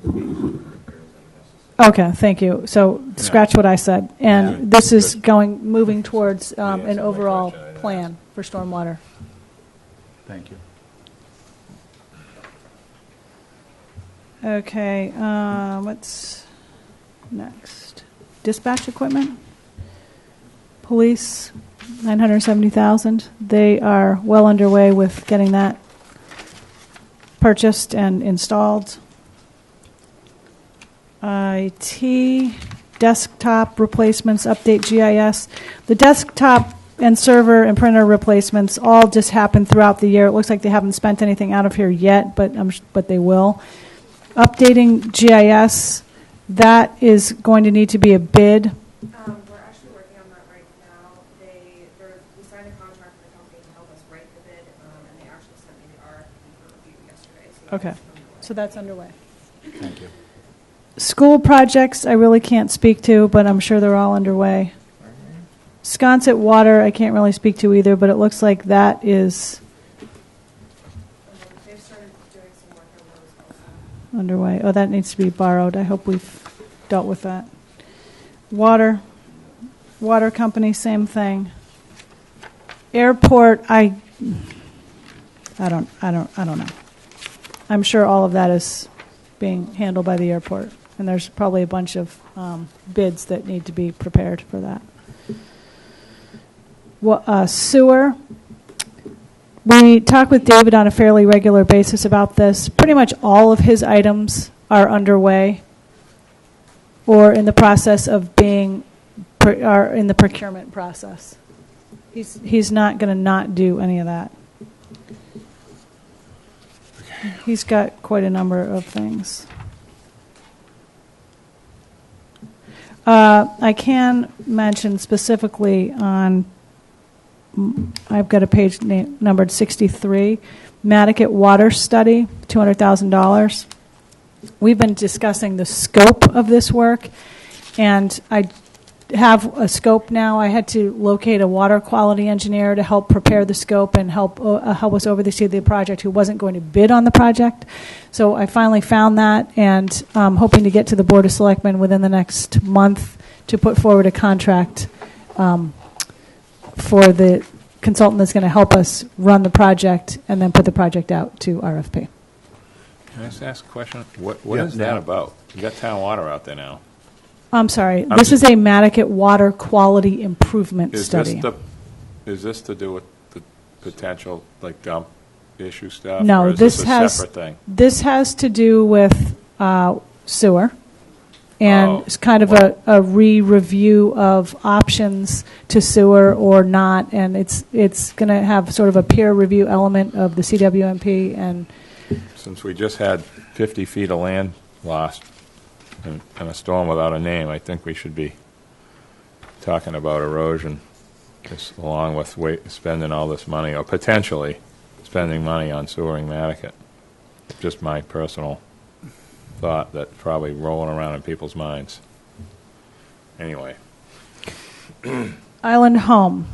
S8: will be used for repairs that are necessary.
S10: okay, thank you. So scratch what I said. And this is moving towards an overall plan for stormwater.
S4: Thank you.
S10: Okay, what's next? Dispatch equipment? Police, $970,000. They are well underway with getting that purchased and installed. IT, desktop replacements, update GIS. The desktop and server and printer replacements all just happen throughout the year. It looks like they haven't spent anything out of here yet, but they will. Updating GIS, that is going to need to be a bid.
S11: We're actually working on that right now. We signed a contract with a company to help us write the bid, and they actually sent me the RFP for review yesterday.
S10: Okay, so that's underway.
S4: Thank you.
S10: School projects, I really can't speak to, but I'm sure they're all underway. Sconset Water, I can't really speak to either, but it looks like that is
S11: They've started doing some work on those also.
S10: underway. Oh, that needs to be borrowed. I hope we've dealt with that. Water company, same thing. Airport, I don't know. I'm sure all of that is being handled by the airport, and there's probably a bunch of bids that need to be prepared for that. Sewer. We talk with David on a fairly regular basis about this. Pretty much all of his items are underway or in the process of are in the procurement process. He's not going to not do any of that. He's got quite a number of things. I can mention specifically on, I've got a page numbered 63, Matticat Water Study, $200,000. We've been discussing the scope of this work, and I have a scope now. I had to locate a water quality engineer to help prepare the scope and help us oversee the project, who wasn't going to bid on the project. So I finally found that, and I'm hoping to get to the Board of Selectmen within the next month to put forward a contract for the consultant that's going to help us run the project and then put the project out to RFP.
S6: Can I just ask a question? What is that about? You got town water out there now.
S10: I'm sorry. This is a Matticat Water Quality Improvement Study.
S6: Is this to do with the potential, dump issue stuff?
S10: No,
S6: or is
S10: this
S6: a
S10: has
S6: separate thing?
S10: This has to do with sewer, and it's kind of a re-review of options to sewer or not, and it's going to have sort of a peer review element of the CWMP. And
S6: Since we just had 50 feet of land lost in a storm without a name, I think we should be talking about erosion, just along with spending all this money, or potentially spending money on sewering Matticat. Just my personal thought that's probably rolling around in people's minds. Anyway.
S10: Island Home.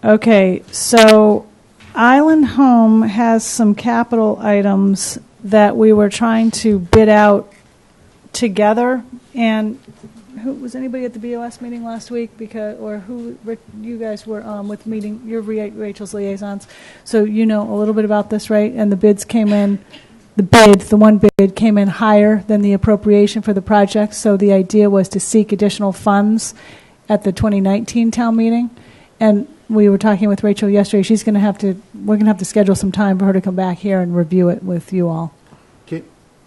S10: Okay, so Island Home has some capital items that we were trying to bid out together. And was anybody at the BOS meeting last week? You guys were with meeting, you're Rachel's liaisons, so you know a little bit about this, right? And the bids came in the one bid came in higher than the appropriation for the project, so the idea was to seek additional funds at the 2019 town meeting. And we were talking with Rachel yesterday, we're going to have to schedule some time for her to come back here and review it with you all.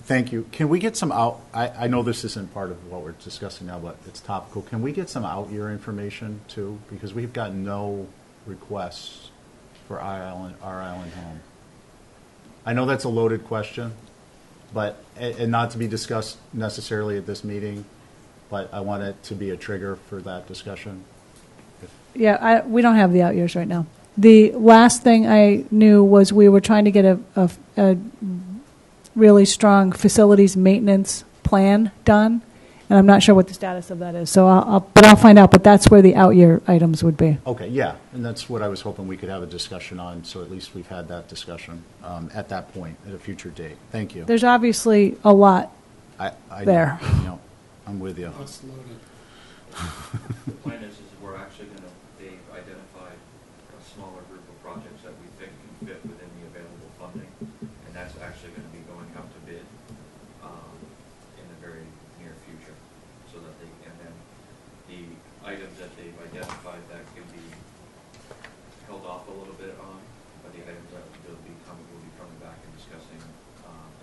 S4: Thank you. Can we get some out, I know this isn't part of what we're discussing now, but it's topical. Can we get some out-year information too? Because we've got no requests for our island home. I know that's a loaded question, but, and not to be discussed necessarily at this meeting, but I want it to be a trigger for that discussion.
S10: Yeah, we don't have the out years right now. The last thing I knew was we were trying to get a really strong facilities maintenance plan done, and I'm not sure what the status of that is. So I'll find out. But that's where the out year items would be.
S4: Okay, yeah, and that's what I was hoping we could have a discussion on. So at least we've had that discussion at that point at a future date. Thank you.
S10: There's obviously a lot
S4: I
S10: there.
S4: know, I'm with you.
S7: That's loaded.
S8: The plan is we're actually going to, they've identified a smaller group of projects that we think can fit within the available funding, and that's actually going to be going out to bid in the very near future, so that they, and then the items that they've identified that can be held off a little bit on, are the items that will be coming back and discussing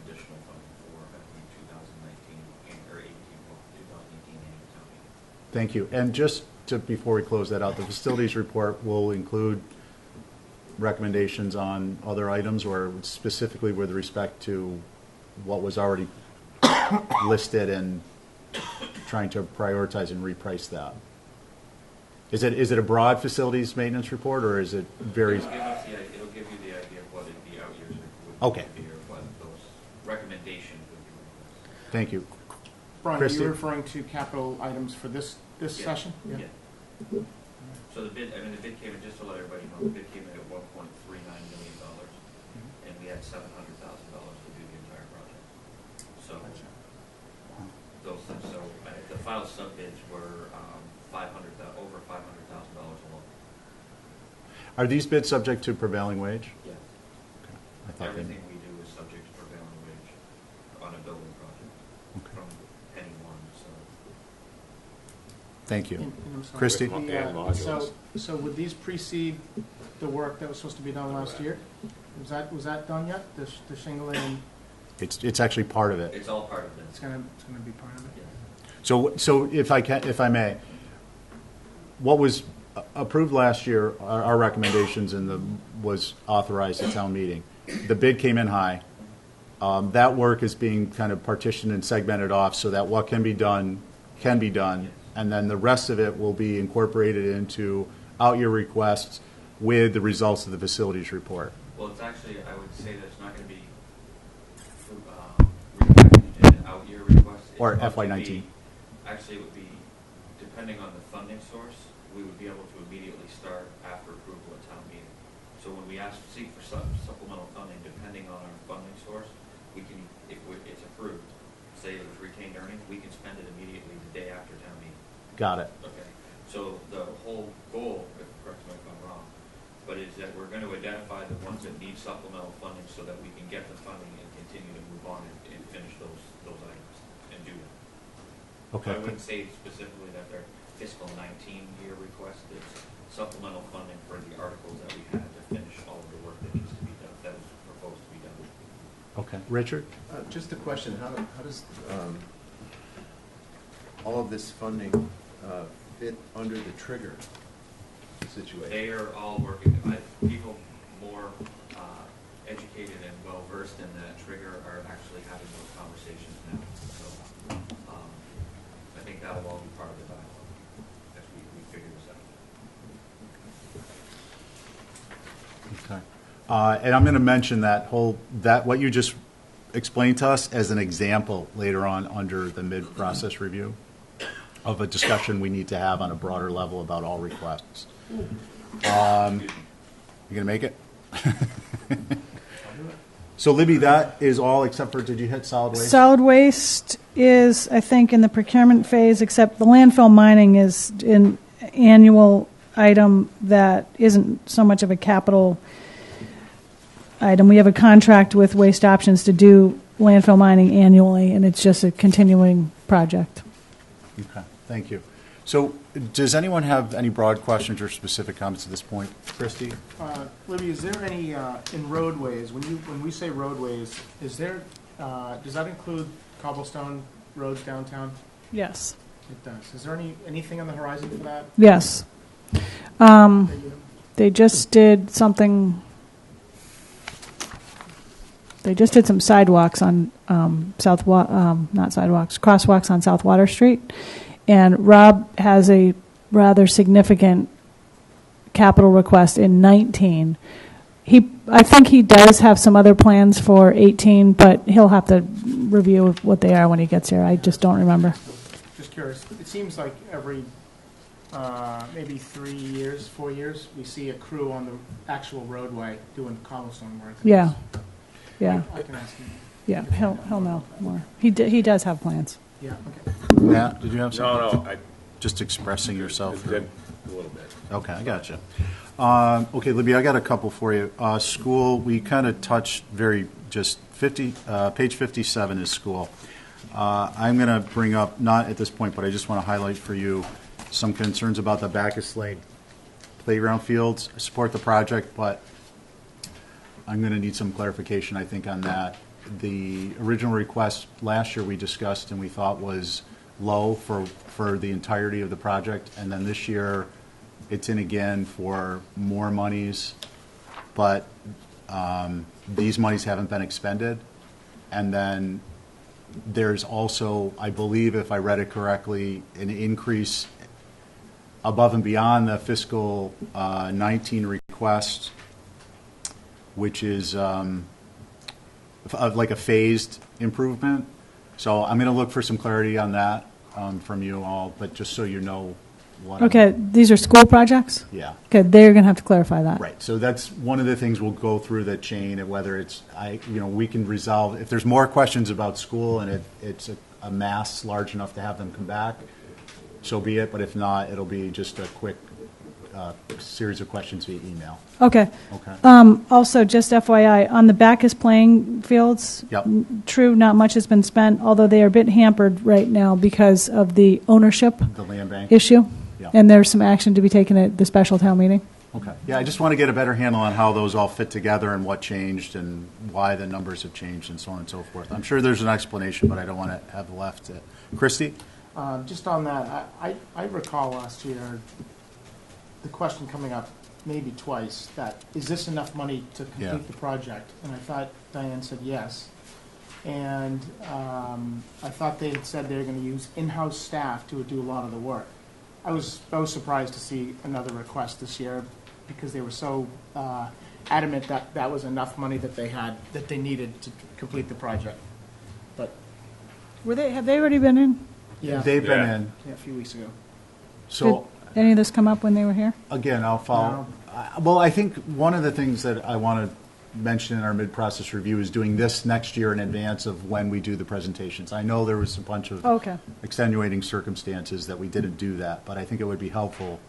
S8: additional funding for the 2019 or 2018 annual town meeting.
S4: Thank you. And just before we close that out, the facilities report will include recommendations on other items, or specifically with respect to what was already listed and trying to prioritize and reprice that. Is it a broad facilities maintenance report, or is it very?
S8: It'll give you the idea of what the out years would
S4: Okay.
S8: be, or what those recommendations would be.
S4: Thank you.
S7: Brian,
S4: Christie?
S7: are you referring to capital items for this
S8: Yeah.
S7: session?
S8: Yeah. So the bid came in, just to let everybody know, the bid came in at $1.39 million, and we had $700,000 to do the entire project. So the final sub bids were over $500,000 alone.
S4: Are these bids subject to prevailing wage?
S8: Yeah.
S4: I thought they-
S8: Everything we do is subject to prevailing wage on a building project from penny one. So
S4: Thank you.
S7: And I'm sorry,
S4: Christie?
S7: So would these precede the work that was supposed to be done last year? Was that done yet? The shingling, and
S4: It's actually part of it.
S8: it's all part of
S7: it's
S8: this.
S7: gonna be part of it?
S8: Yeah.
S4: So if I may, what was approved last year, our recommendations was authorized at town meeting. The bid came in high. That work is being kind of partitioned and segmented off so that what can be done, and then the rest of it will be incorporated into out-year requests with the results of the facilities report.
S8: Well, it's actually, I would say that it's not going to be repackaged in an out-year request. It's
S4: Or
S8: going to
S4: FY19.
S8: be- Actually, it would be, depending on the funding source, we would be able to immediately start after approval at town meeting. So when we seek for supplemental funding, depending on our funding source, we can, if it's approved, say it was retained earnings, we can spend it immediately the day after town meeting.
S4: Got it.
S8: Okay, so the whole goal, correct me if I'm wrong, but is that we're going to identify the ones that need supplemental funding so that we can get the funding and continue to move on and finish those items and do that.
S4: Okay.
S8: I wouldn't say specifically that they're fiscal 19 year request, it's supplemental funding for the articles that we had to finish all of the work that needs to be done, that was proposed to be done.
S4: Okay. Richard?
S2: Just a question, how does all of this funding fit under the trigger situation?
S8: They are all working, people more educated and well-versed in that trigger are actually having those conversations now. So I think that will all be part of the dialogue as we figure this out.
S4: Okay. And I'm going to mention that what you just explained to us as an example later on under the mid-process review of a discussion we need to have on a broader level about all requests. You going to make it? So Libby, that is all except for, did you hit solid waste?
S10: Solid waste is, I think, in the procurement phase, except the landfill mining is an annual item that isn't so much of a capital item. We have a contract with Waste Options to do landfill mining annually, and it's just a continuing project.
S4: Okay, thank you. So does anyone have any broad questions or specific comments at this point? Christie?
S7: Libby, is there any, in roadways, when we say roadways, is there, does that include cobblestone roads downtown?
S10: Yes.
S7: It does. Is there anything on the horizon for that?
S10: Yes. They just did something. They just did some sidewalks on not sidewalks, crosswalks on South Water Street, and Rob has a rather significant capital request in 19. I think he does have some other plans for 18, but he'll have to review what they are when he gets here. I just don't remember.
S7: Just curious. It seems like every maybe 3 years, 4 years, we see a crew on the actual roadway doing cobblestone work.
S10: Yeah. Yeah.
S7: I can ask him.
S10: Yeah, he'll know more. He does have plans.
S7: Yeah. Okay.
S4: Matt, did you have something?
S6: No, I
S4: Just expressing yourself.
S6: did a little bit.
S4: Okay, I got you. Okay, Libby, I got a couple for you. School, we kind of touched page 57 is school. I'm going to bring up, not at this point, but I just want to highlight for you some concerns about the Bacchus Lane playground fields. I support the project, but I'm going to need some clarification, I think, on that. The original request last year we discussed and we thought was low for the entirety of the project, and then this year it's in again for more monies, but these monies haven't been expended. And then there's also, I believe, if I read it correctly, an increase above and beyond the fiscal 19 request, which is like a phased improvement. So I'm going to look for some clarity on that from you all, but just so you know what.
S10: Okay, these are school projects?
S4: Yeah.
S10: Okay, they're going to have to clarify that.
S4: Right. So that's one of the things we'll go through that chain, and whether it's, we can resolve, if there's more questions about school and it's a mass large enough to have them come back, so be it. But if not, it'll be just a quick series of questions via email.
S10: Okay.
S4: Okay.
S10: Also, just FYI, on the Bacchus playing fields,
S4: Yep.
S10: True, not much has been spent, although they are a bit hampered right now because of the ownership
S4: The land bank.
S10: issue.
S4: Yeah.
S10: And there's some action to be taken at the special town meeting.
S4: Okay. Yeah, I just want to get a better handle on how those all fit together and what changed and why the numbers have changed and so on and so forth. I'm sure there's an explanation, but I don't want to have left it. Christie?
S7: Just on that, I recall last year the question coming up maybe twice, that is this enough money to complete
S4: Yeah.
S7: the project? And I thought Diane said yes. And I thought they had said they were going to use in-house staff to do a lot of the work. I was surprised to see another request this year because they were so adamant that that was enough money that they needed to complete the project. But
S10: Have they already been in?
S7: yeah,
S4: They've been
S6: Yeah.
S4: in.
S7: a few weeks ago.
S4: So,
S10: Did any of this come up when they were here?
S4: again, I'll follow. Well, I think one of the things that I want to mention in our mid-process review is doing this next year in advance of when we do the presentations. I know there was a bunch of
S10: Okay.
S4: extenuating circumstances that we didn't do that, but I think it would be helpful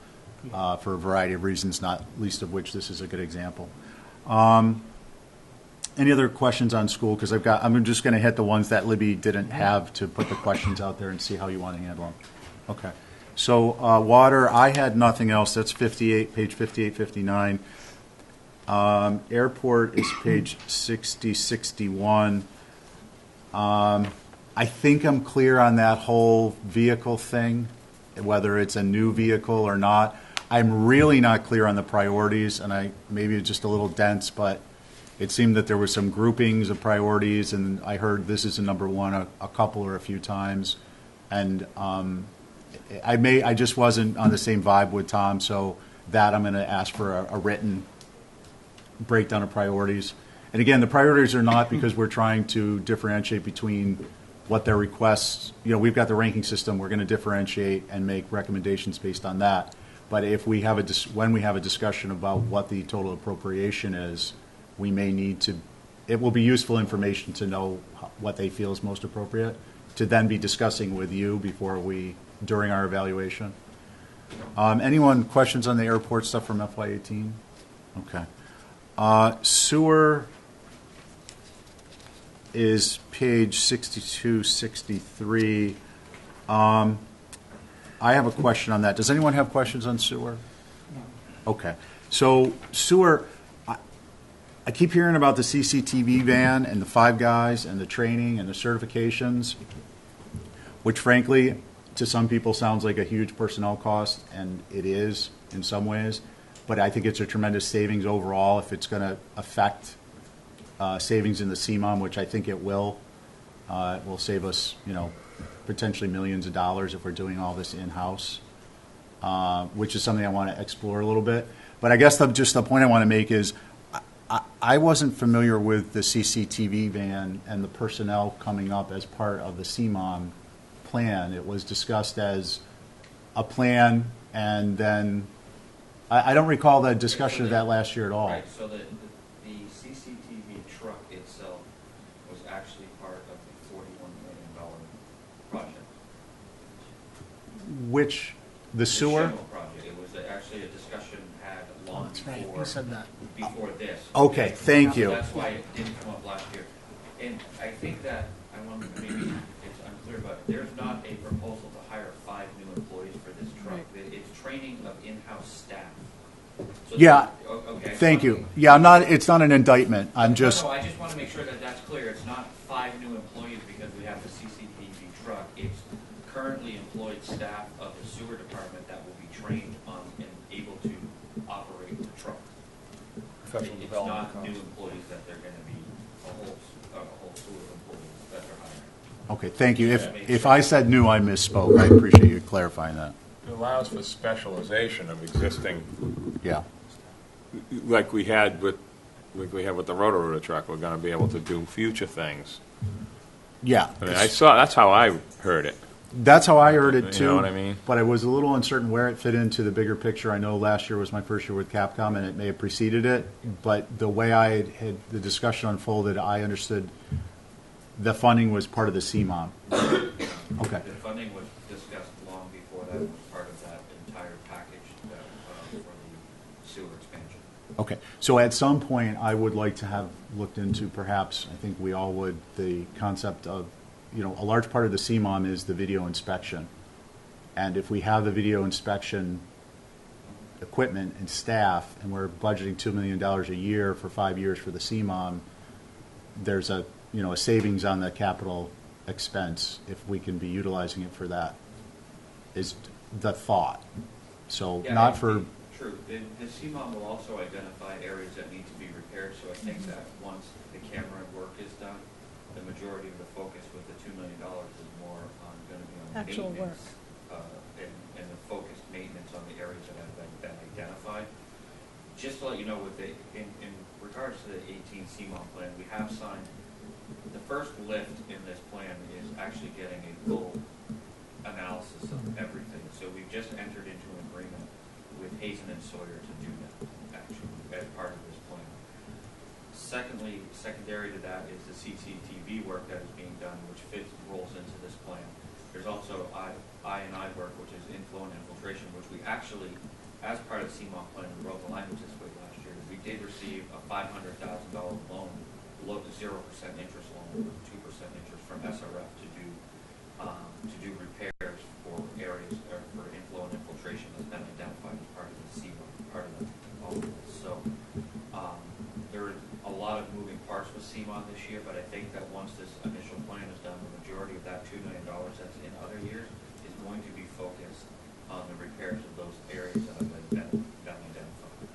S4: for a variety of reasons, not least of which this is a good example. Any other questions on school? Because I'm just going to hit the ones that Libby didn't have to put the questions out there and see how you want to handle them. Okay. So water, I had nothing else. That's 58, page 58, 59. Airport is page 60, 61. I think I'm clear on that whole vehicle thing, whether it's a new vehicle or not. I'm really not clear on the priorities, and maybe it's just a little dense, but it seemed that there were some groupings of priorities, and I heard this is a number one a couple or a few times, and I just wasn't on the same vibe with Tom, so that I'm going to ask for a written breakdown of priorities. And again, the priorities are not because we're trying to differentiate between what their requests, we've got the ranking system, we're going to differentiate and make recommendations based on that. But if we have when we have a discussion about what the total appropriation is, we may need to, it will be useful information to know what they feel is most appropriate, to then be discussing with you during our evaluation. Anyone questions on the airport stuff from FY18? Okay. Sewer, is page 62, 63. I have a question on that. Does anyone have questions on sewer? Okay. So sewer, I keep hearing about the CCTV van and the 5 guys and the training and the certifications, which frankly, to some people sounds like a huge personnel cost, and it is in some ways. But I think it's a tremendous savings overall if it's going to affect savings in the CMOM, which I think it will. It will save us, potentially millions of dollars if we're doing all this in-house, which is something I want to explore a little bit. But I guess just the point I want to make is I wasn't familiar with the CCTV van and the personnel coming up as part of the CMOM plan. It was discussed as a plan, and then I don't recall the discussion of that last year at all.
S8: Right, so the CCTV truck itself was actually part of the $41 million project.
S4: Which, the sewer?
S8: The Shell project, it was actually a discussion had long
S7: That's right,
S8: before.
S7: you said that.
S8: Before this.
S4: Okay, thank you.
S8: That's why it didn't come up last year. And I think that, maybe it's unclear, but there's not a proposal to hire 5 new employees for this truck. It's training of in-house staff. So
S4: Yeah.
S8: Okay.
S4: Thank you. Yeah, it's not an indictment. I'm just,
S8: No, I just want to make sure that that's clear. It's not 5 new employees because we have the CCTV truck. It's currently employed staff of the sewer department that will be trained on and able to operate the truck.
S6: Professional
S8: It's
S6: development
S8: not new
S6: costs.
S8: employees that they're going to be a whole sewer employees that they're hiring.
S4: okay, thank you. If I said new, I misspoke. I appreciate you clarifying that.
S6: It allows for specialization of existing,
S4: Yeah.
S6: like we had with the Roto-Rooter truck. We're going to be able to do future things.
S4: Yeah.
S6: I mean, that's how I heard it.
S4: That's how I heard it too.
S6: You know what I mean?
S4: But I was a little uncertain where it fit into the bigger picture. I know last year was my first year with Capcom, and it may have preceded it. But the way I had the discussion unfolded, I understood the funding was part of the CMOM. Okay.
S8: The funding was discussed long before that was part of that entire package for the sewer expansion.
S4: Okay. So at some point, I would like to have looked into perhaps, I think we all would, the concept of, a large part of the CMOM is the video inspection. And if we have the video inspection equipment and staff, and we're budgeting $2 million a year for 5 years for the CMOM, there's a savings on the capital expense if we can be utilizing it for that, is the thought. So
S8: Yeah,
S4: not for,
S8: True. The CMOM will also identify areas that need to be repaired, so I think that once the camera work is done, the majority of the focus with the $2 million is more going to be on
S10: Actual
S8: maintenance. And the focused maintenance on the areas that have been identified. Just to let you know, in regards to the 18 CMOM plan, we have signed, the first lift in this plan is actually getting a full analysis of everything. So we've just entered into an agreement with Hazen and Sawyer to do that, actually, as part of this plan. Secondly, secondary to that is the CCTV work that is being done, which rolls into this plan. There's also I&I work, which is inflow and infiltration, which we actually, as part of the CMOM plan, we wrote the language this way last year. We did receive a $500,000 loan, 0% interest loan, 2% interest from SRF to do repairs for areas or for inflow and infiltration that's been identified as part of the CMOM, part of the proposal. So there are a lot of moving parts with CMOM this year, but I think that once this initial plan is done, the majority of that $2 million that's in other years is going to be focused on the repairs of those areas that have been identified.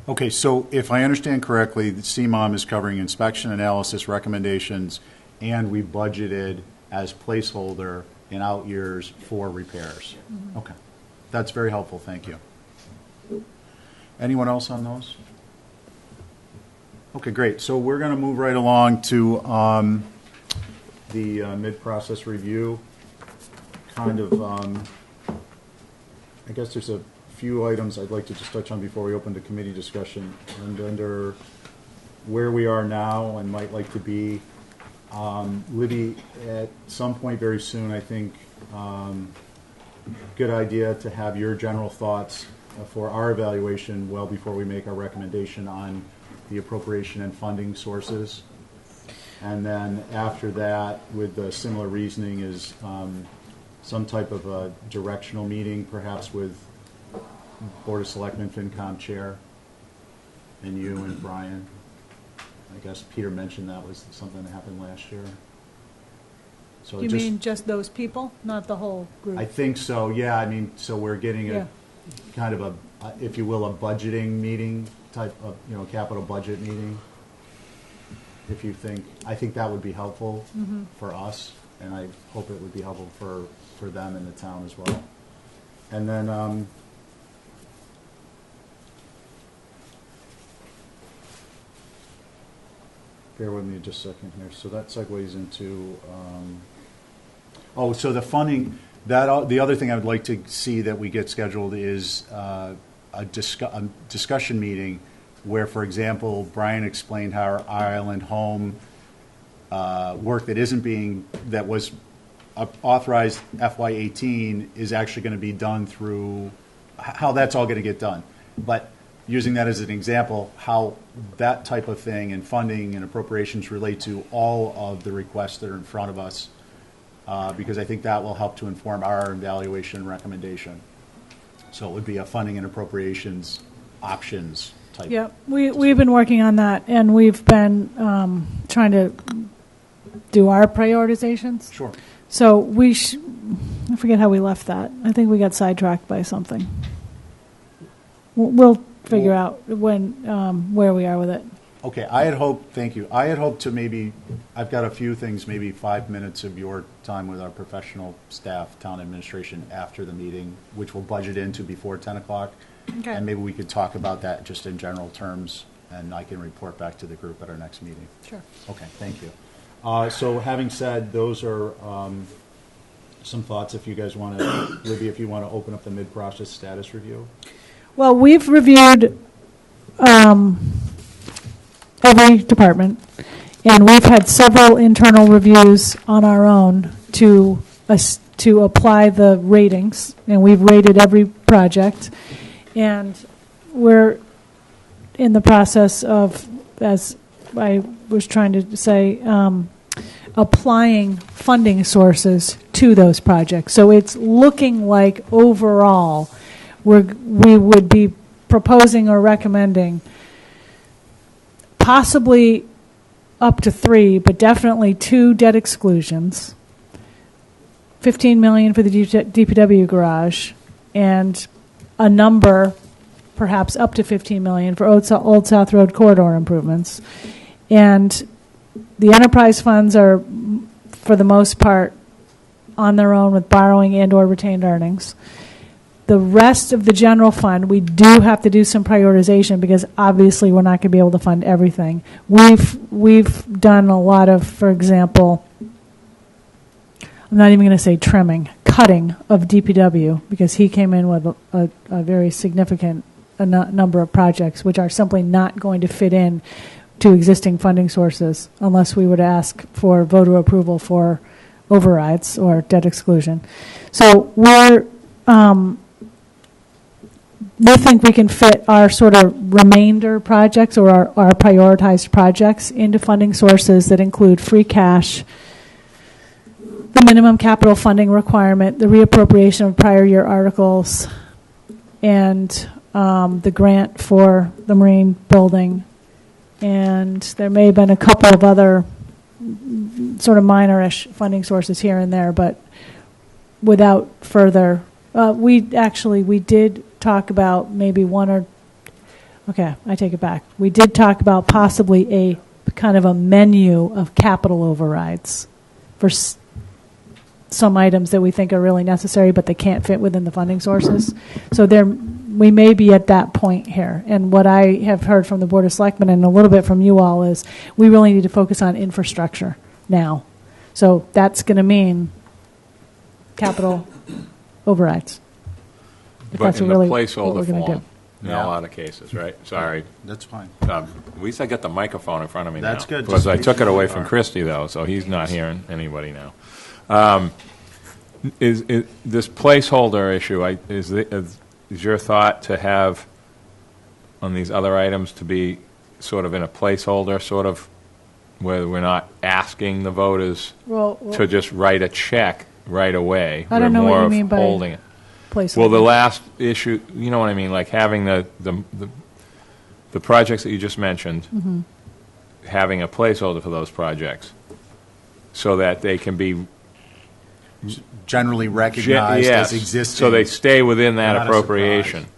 S4: okay, so if I understand correctly, the CMOM is covering inspection, analysis, recommendations, and we budgeted as placeholder in out years for repairs. Okay. That's very helpful. Thank you. Anyone else on those? Okay, great. So we're going to move right along to the mid-process review. Kind of, I guess there's a few items I'd like to just touch on before we open to committee discussion. And under where we are now and might like to be, Libby, at some point very soon, I think, good idea to have your general thoughts for our evaluation well before we make our recommendation on the appropriation and funding sources. And then after that, with the similar reasoning, is some type of a directional meeting, perhaps with Board of Selectmen, FinCom Chair, and you and Brian. I guess Peter mentioned that was something that happened last year. So
S10: You mean just those people, not the whole group?
S4: I think so, yeah. I mean, so we're getting
S10: Yeah.
S4: a kind of a, if you will, a budgeting meeting type of, capital budget meeting. If you think, I think that would be helpful for us, and I hope it would be helpful for them in the town as well. And then, bear with me just a second here. So that segues into, so the funding, the other thing I would like to see that we get scheduled is a discussion meeting where, for example, Brian explained how our Island Home work that was authorized FY18 is actually going to be done through, how that's all going to get done. But using that as an example, how that type of thing and funding and appropriations relate to all of the requests that are in front of us, because I think that will help to inform our evaluation and recommendation. So it would be a funding and appropriations options type.
S10: Yeah, we've been working on that, and we've been trying to do our prioritizations.
S4: Sure.
S10: So I forget how we left that. I think we got sidetracked by something. We'll figure out where we are with it.
S4: Okay, thank you. I had hoped to I've got a few things, maybe 5 minutes of your time with our professional staff, town administration after the meeting, which we'll budget into before 10 o'clock.
S10: Okay.
S4: And maybe we could talk about that just in general terms, and I can report back to the group at our next meeting.
S10: Sure.
S4: Okay, thank you. So having said, those are some thoughts if you guys want to, Libby, if you want to open up the mid-process status review.
S10: Well, we've reviewed every department, and we've had several internal reviews on our own to apply the ratings, and we've rated every project, and we're in the process of, as I was trying to say, applying funding sources to those projects. So it's looking like overall we would be proposing or recommending possibly up to 3, but definitely 2 debt exclusions, $15 million for the DPW garage, and a number, perhaps up to $15 million for Old South Road corridor improvements. And the enterprise funds are, for the most part, on their own with borrowing and or retained earnings. The rest of the general fund, we do have to do some prioritization because obviously we're not going to be able to fund everything. We've done a lot of, for example, I'm not even going to say trimming, cutting of DPW, because he came in with a very significant number of projects which are simply not going to fit in to existing funding sources unless we would ask for voter approval for overrides or debt exclusion. So we think we can fit our sort of remainder projects or our prioritized projects into funding sources that include free cash, the minimum capital funding requirement, the reappropriation of prior year articles, and the grant for the marine building. And there may have been a couple of other sort of minor-ish funding sources here and there, but without further. We did talk about maybe okay, I take it back. We did talk about possibly a kind of a menu of capital overrides for some items that we think are really necessary, but they can't fit within the funding sources. So we may be at that point here. And what I have heard from the Board of Selectmen and a little bit from you all is we really need to focus on infrastructure now. So that's going to mean capital overrides. If
S12: But
S10: that's
S12: in
S10: really
S12: the
S10: what we're
S12: placeholder
S10: going to
S12: form,
S10: do.
S12: in a lot of cases, right? Sorry.
S4: That's fine.
S12: At least I got the microphone in front of me now.
S4: That's good.
S12: Because I
S4: Just
S12: took it away
S4: make sure
S12: from
S4: you are.
S12: Christie, though, so he's not hearing anybody now. Is this placeholder issue, is your thought to have on these other items to be sort of in a placeholder sort of where we're not asking the voters
S10: Well,
S12: to just write a check right away.
S10: I don't
S12: We're
S10: know what
S12: more
S10: you
S12: of
S10: mean by
S12: holding it.
S10: placeholder.
S12: Well, the last issue, you know what I mean, like having the projects that you just mentioned,
S10: Mm-hmm.
S12: having a placeholder for those projects, so that they can be
S4: Generally recognized
S12: yes,
S4: as existing.
S12: so they stay within that
S4: Not a
S12: appropriation.
S4: surprise.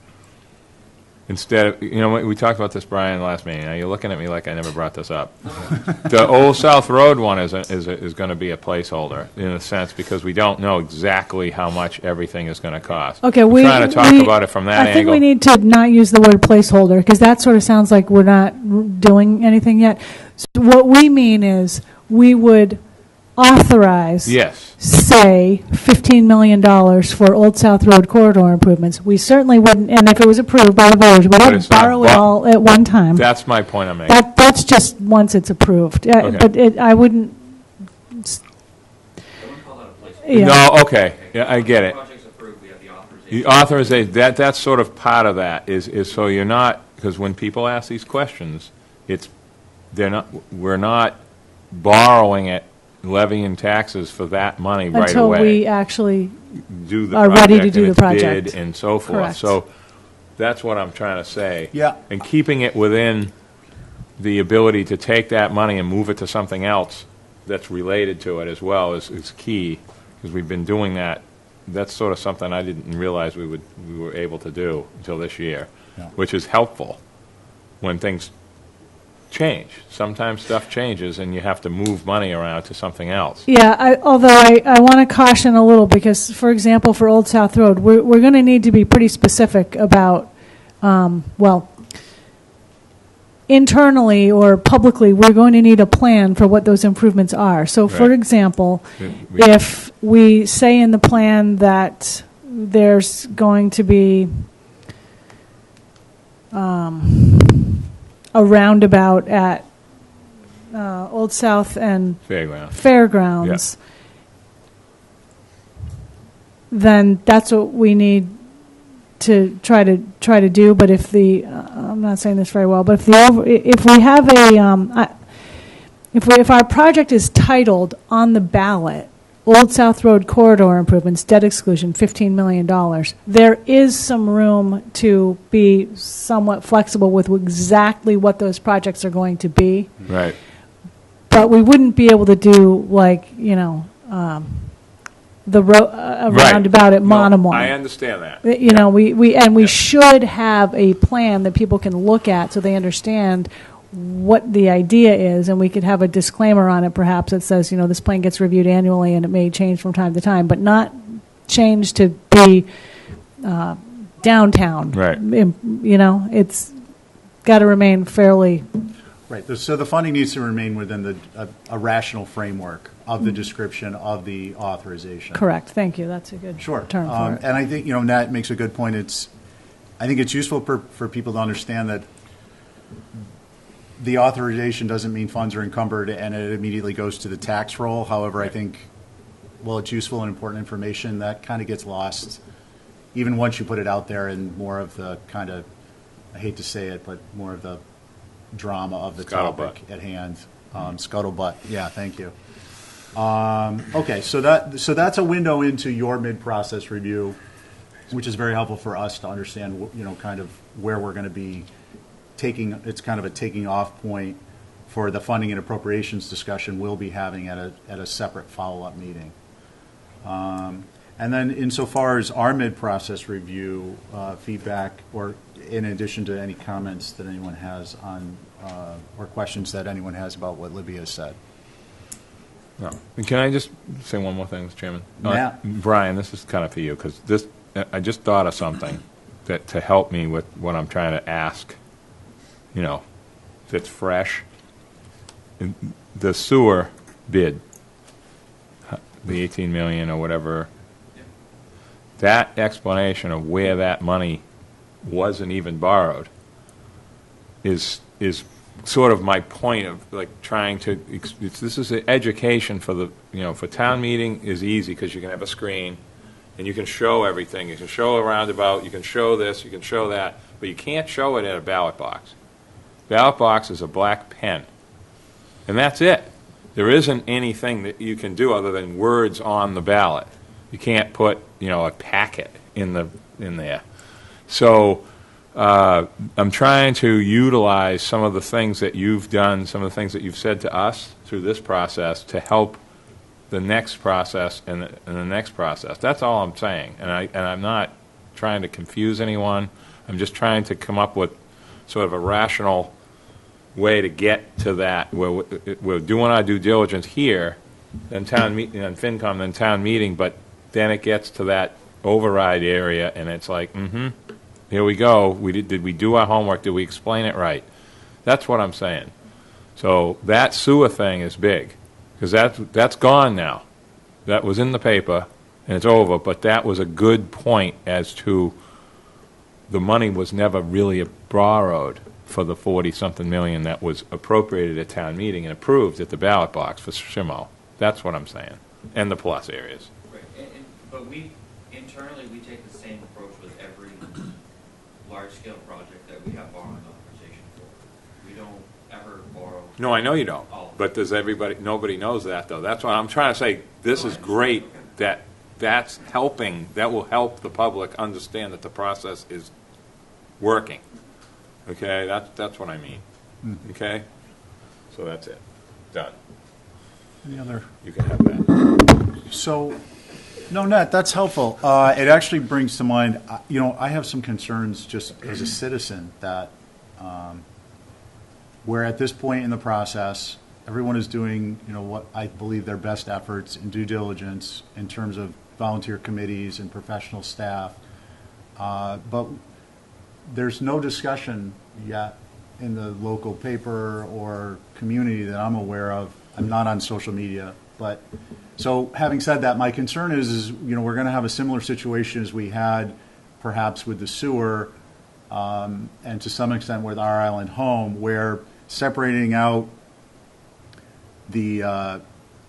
S12: Instead of, you know, we talked about this, Brian, last meeting. Now you're looking at me like I never brought this up. The Old South Road one is going to be a placeholder in a sense because we don't know exactly how much everything is going to cost.
S10: Okay,
S12: We're trying to talk about it from that
S10: I think
S12: angle.
S10: we need to not use the word placeholder, because that sort of sounds like we're not doing anything yet. So what we mean is, we would authorize,
S12: Yes.
S10: say, $15 million for Old South Road corridor improvements. We certainly wouldn't, and if it was approved by the voters, we
S12: But
S10: wouldn't
S12: it's not
S10: borrow it all at one time.
S12: That's my point I'm making.
S10: That's just once it's approved.
S12: Okay.
S10: But I wouldn't,
S8: I wouldn't call that a placeholder.
S10: yeah.
S12: No, okay, yeah, I get it.
S8: Project's approved, we have the authorization.
S12: The authorization, that's sort of part of that, is so you're not, because when people ask these questions, we're not borrowing it, levying taxes for that money right
S10: Until
S12: away.
S10: we actually
S12: Do the
S10: are ready to
S12: project
S10: do
S12: and
S10: the
S12: its
S10: project.
S12: bid and so forth.
S10: Correct.
S12: So that's what I'm trying to say.
S4: Yeah.
S12: And keeping it within the ability to take that money and move it to something else that's related to it as well is key, because we've been doing that. That's sort of something I didn't realize we were able to do until this year,
S4: Yeah.
S12: which is helpful when things change. Sometimes stuff changes and you have to move money around to something else.
S10: Yeah, although I want to caution a little, because, for example, for Old South Road, we're going to need to be pretty specific about, well, internally or publicly, we're going to need a plan for what those improvements are. So, for
S12: Right.
S10: example,
S12: We-
S10: if we say in the plan that there's going to be a roundabout at Old South and Fairgrounds, then that's what we need to try to do. But if I'm not saying this very well, but if we have if our project is titled on the ballot, Old South Road corridor improvements, debt exclusion, $15 million, there is some room to be somewhat flexible with exactly what those projects are going to be.
S12: Right.
S10: But we wouldn't be able to do, like, the roundabout at
S12: No,
S10: Monomoy.
S12: I understand that.
S10: You know, we should have a plan that people can look at so they understand what the idea is, and we could have a disclaimer on it perhaps that says, this plan gets reviewed annually and it may change from time to time, but not change to be downtown.
S12: Right.
S10: It's got to remain fairly.
S4: Right, so the funding needs to remain within a rational framework of the description of the authorization.
S10: Correct, thank you, that's a good
S4: Sure.
S10: term for it.
S4: And I think, Nat makes a good point. I think it's useful for people to understand that the authorization doesn't mean funds are encumbered and it immediately goes to the tax roll. However, I think, it's useful and important information that kind of gets lost, even once you put it out there in more of the kind of, I hate to say it, but more of the drama of the topic at hand. Scuttlebutt, yeah, thank you. Okay, so that's a window into your mid-process review, which is very helpful for us to understand, kind of where we're going to be taking. It's kind of a taking off point for the funding and appropriations discussion we'll be having at a separate follow-up meeting. And then insofar as our mid-process review feedback, or in addition to any comments that anyone has on, or questions that anyone has about what Libby has said.
S12: No. Can I just say one more thing, Mr. Chairman?
S4: Yeah.
S12: Brian, this is kind of for you, because I just thought of something that to help me with what I'm trying to ask, if it's fresh. The sewer bid, the 18 million or whatever, that explanation of where that money wasn't even borrowed is sort of my point of trying to. This is an education for the for town meeting is easy because you can have a screen and you can show everything. You can show a roundabout. You can show this. You can show that. But you can't show it in a ballot box. Ballot box is a black pen. And that's it. There isn't anything that you can do other than words on the ballot. You can't put, a packet in there. So I'm trying to utilize some of the things that you've done, some of the things that you've said to us through this process to help the next process and the next process. That's all I'm saying. And I'm not trying to confuse anyone. I'm just trying to come up with sort of a rational way to get to that. We're doing our due diligence here, then town meeting, and FinCom, then town meeting, but then it gets to that override area, and it's like, here we go. Did we do our homework? Did we explain it right? That's what I'm saying. So that sewer thing is big, because that's gone now. That was in the paper, and it's over, but that was a good point as to the money was never really borrowed for the 40-something million that was appropriated at town meeting and approved at the ballot box for Shimo. That's what I'm saying, and the plus areas.
S8: Right, but internally, we take the same approach with every large-scale project that we have borrowing authorization for. We don't ever borrow.
S12: No, I know you don't. But nobody knows that, though. That's why I'm trying to say, this is great that's helping, that will help the public understand that the process is working. Okay, that's what I mean. Okay? So that's it. Done.
S4: Any other?
S12: You can have that.
S4: So, no, Nat, that's helpful. It actually brings to mind, I have some concerns just as a citizen that we're at this point in the process, everyone is doing, what I believe their best efforts in due diligence in terms of volunteer committees and professional staff. But there's no discussion yet in the local paper or community that I'm aware of. I'm not on social media, but so having said that, my concern is we're going to have a similar situation as we had perhaps with the sewer and to some extent with our island home, where separating out the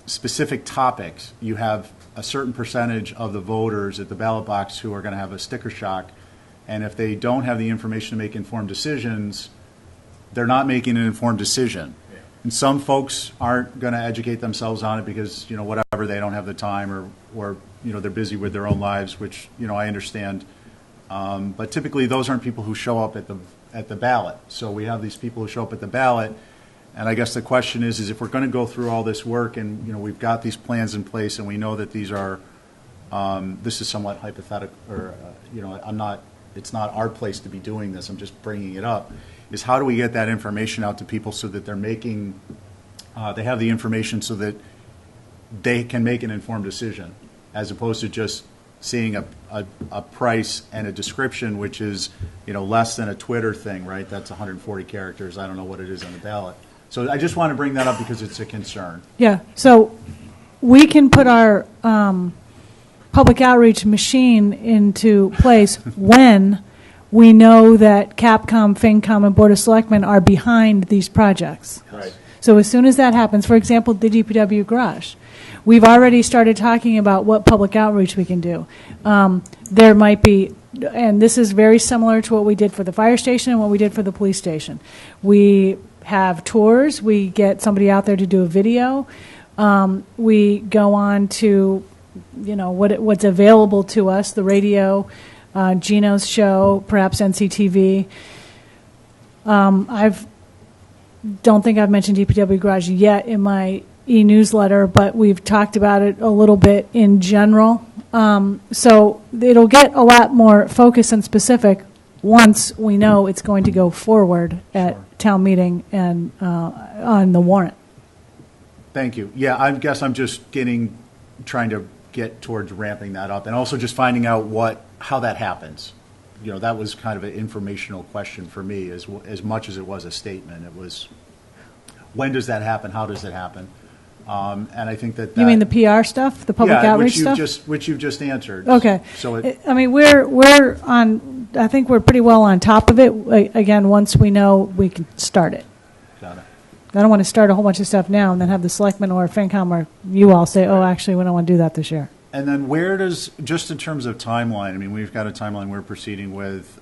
S4: specific topics, you have a certain percentage of the voters at the ballot box who are going to have a sticker shock. And if they don't have the information to make informed decisions, they're not making an informed decision. Yeah. And some folks aren't going to educate themselves on it because, whatever, they don't have the time or they're busy with their own lives, which, I understand. But typically those aren't people who show up at the ballot. So we have these people who show up at the ballot. And I guess the question is if we're going to go through all this work and, we've got these plans in place and we know that these are, this is somewhat hypothetical, or, it's not our place to be doing this, I'm just bringing it up, is how do we get that information out to people so that they're making, they have the information so that they can make an informed decision, as opposed to just seeing a price and a description, which is, less than a Twitter thing, right? That's 140 characters. I don't know what it is on the ballot. So I just want to bring that up because it's a concern.
S10: Yeah, so we can put our public outreach machine into place when we know that Capcom, FinCom, and Board of Selectmen are behind these projects.
S12: Right.
S10: So as soon as that happens, for example, the DPW garage, we've already started talking about what public outreach we can do. There might be, and this is very similar to what we did for the fire station and what we did for the police station. We have tours. We get somebody out there to do a video. We go on to what's available to us, the radio, Gino's show, perhaps NCTV. Don't think I've mentioned DPW Garage yet in my e-newsletter, but we've talked about it a little bit in general. So it'll get a lot more focused and specific once we know it's going to go forward at town meeting and on the warrant.
S4: Thank you. Yeah, I guess I'm just trying to get towards ramping that up, and also just finding out how that happens. That was kind of an informational question for me, as much as it was a statement. It was, when does that happen? How does it happen? And I think that
S10: you mean the PR stuff, the public outreach stuff,
S4: which you've just answered.
S10: Okay.
S4: So
S10: we're on. I think we're pretty well on top of it. Again, once we know, we can start it.
S4: Got it.
S10: I don't want to start a whole bunch of stuff now and then have the selectmen or FinCom or you all say, oh, actually, we don't want to do that this year.
S4: And then where does, just in terms of timeline, we've got a timeline we're proceeding with,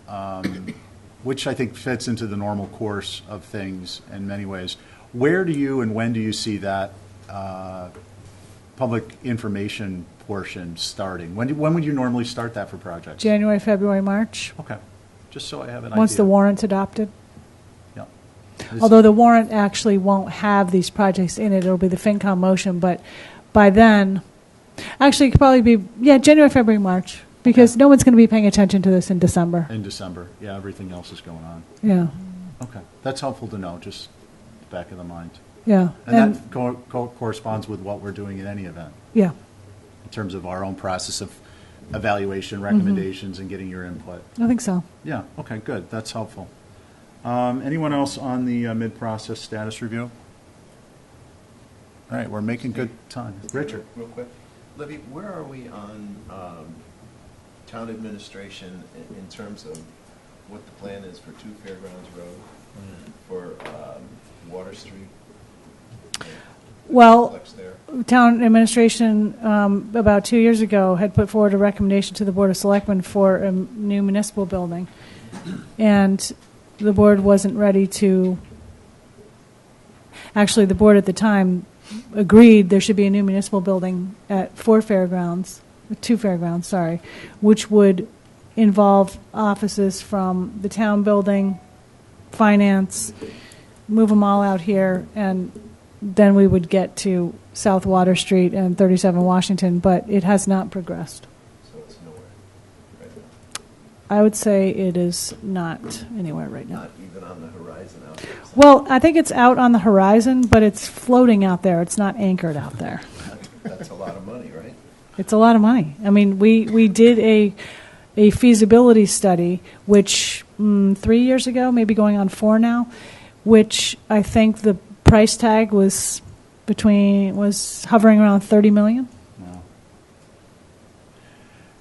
S4: which I think fits into the normal course of things in many ways. Where do you and when do you see that public information portion starting? When would you normally start that for projects?
S10: January, February, March,
S4: Okay, just so I have an
S10: once the
S4: idea.
S10: warrant's adopted.
S4: Yeah.
S10: Although the warrant actually won't have these projects in it, it'll be the FinCom motion, but by then, actually, it could probably be, January, February, March, because no one's going to be paying attention to this in December.
S4: In December, yeah, everything else is going on.
S10: Yeah,
S4: Okay, that's helpful to know, just back of the mind.
S10: yeah.
S4: And that corresponds with what we're doing in any event,
S10: Yeah,
S4: in terms of our own process of evaluation, recommendations, and getting your input.
S10: I think so.
S4: Yeah, okay, good, that's helpful. Anyone else on the mid-process status review? All right, we're making good time. Richard?
S2: Real quick. Libby, where are we on town administration in terms of what the plan is for 2 Fairgrounds Road, for Water Street?
S10: Well,
S2: Complex there?
S10: Town administration, about 2 years ago, had put forward a recommendation to the Board of Selectmen for a new municipal building. And the board wasn't ready to, actually, the board at the time agreed there should be a new municipal building at 2 Fairgrounds, sorry, which would involve offices from the town building, finance, move them all out here, and then we would get to South Water Street and 37 Washington, but it has not progressed.
S2: So it's nowhere right now.
S10: I would say it is not anywhere right now.
S2: Not even on the horizon out there.
S10: Well, I think it's out on the horizon, but it's floating out there. It's not anchored out there.
S2: That's a lot of money, right?
S10: It's a lot of money. I mean, we did a feasibility study, which 3 years ago, maybe going on 4 now, which I think the price tag was hovering around $30 million.
S4: No.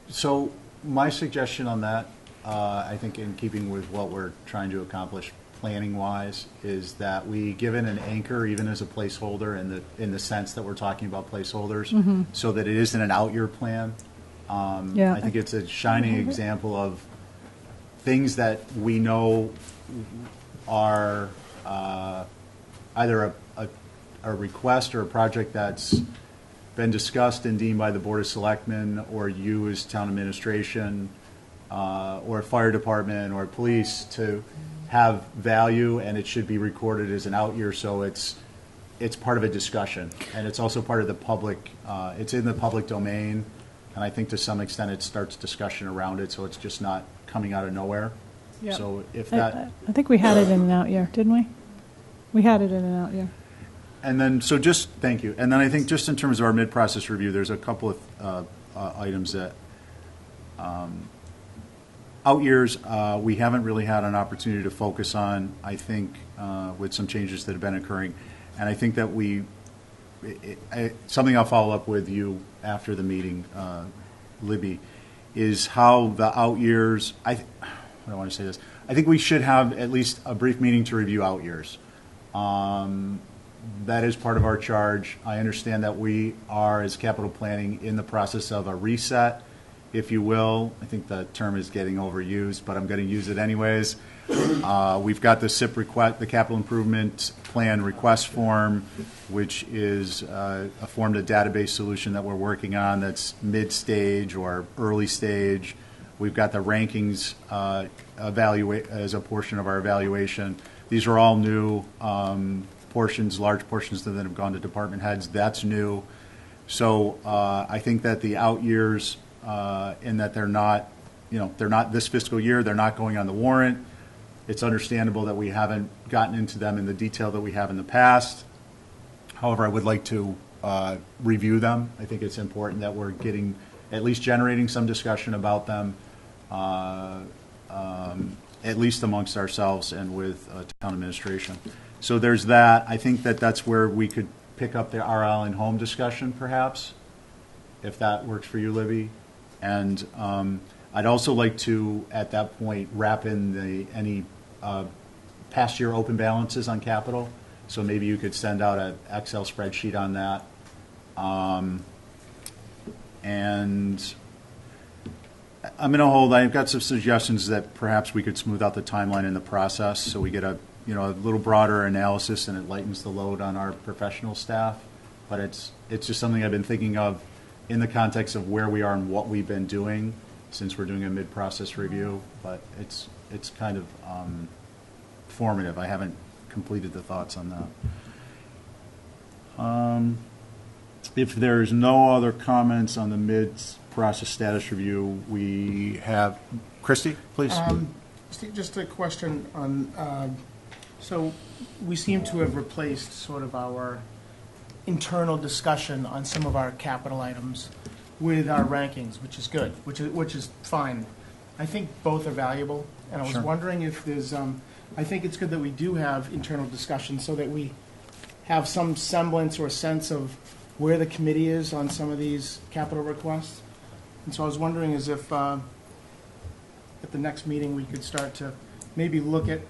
S4: So my suggestion on that, I think in keeping with what we're trying to accomplish planning-wise, is that we give it an anchor, even as a placeholder, in the sense that we're talking about placeholders, so that it isn't an out-year plan.
S10: Yeah.
S4: I think it's a shining example of things that we know are either a request or a project that's been discussed and deemed by the Board of Selectmen, or you as town administration, or fire department, or police, to have value, and it should be recorded as an out year, so it's part of a discussion, and it's also part of the public, it's in the public domain, and I think to some extent it starts discussion around it, so it's just not coming out of nowhere.
S10: Yep.
S4: So if that...
S10: I think we had it in an out year, didn't we? We had it in an out year.
S4: And then, so just, thank you. And then I think just in terms of our mid-process review, there's a couple of items that, out years, we haven't really had an opportunity to focus on, I think, with some changes that have been occurring. And I think that something I'll follow up with you after the meeting, Libby, is how the out years, I don't want to say this, I think we should have at least a brief meeting to review out years. That is part of our charge. I understand that we are, as capital planning, in the process of a reset, if you will. I think the term is getting overused, but I'm going to use it anyways. We've got the SIP request, the capital improvement plan request form, which is a form to database solution that we're working on that's mid-stage or early stage. We've got the rankings evaluate as a portion of our evaluation. These are all new portions, large portions that have gone to department heads. That's new. So I think that the out years, in that they're not this fiscal year, they're not going on the warrant. It's understandable that we haven't gotten into them in the detail that we have in the past. However, I would like to review them. I think it's important that we're getting, at least generating some discussion about them, at least amongst ourselves and with town administration. So there's that. I think that that's where we could pick up the R. Allen home discussion, perhaps, if that works for you, Libby. And I'd also like to, at that point, wrap in any past year open balances on capital. So maybe you could send out an Excel spreadsheet on that. And I'm going to hold, I've got some suggestions that perhaps we could smooth out the timeline in the process, so we get a you know, a little broader analysis, and it lightens the load on our professional staff. But it's just something I've been thinking of in the context of where we are and what we've been doing since we're doing a mid-process review. But it's kind of formative. I haven't completed the thoughts on that. If there's no other comments on the mid-process status review, we have, Christie, please.
S7: Steve, just a question on, so we seem to have replaced sort of our internal discussion on some of our capital items with our rankings, which is good, which is fine. I think both are valuable, and I was
S4: Sure.
S7: wondering if there's, I think it's good that we do have internal discussion so that we have some semblance or sense of where the committee is on some of these capital requests. And so I was wondering as if at the next meeting we could start to maybe look at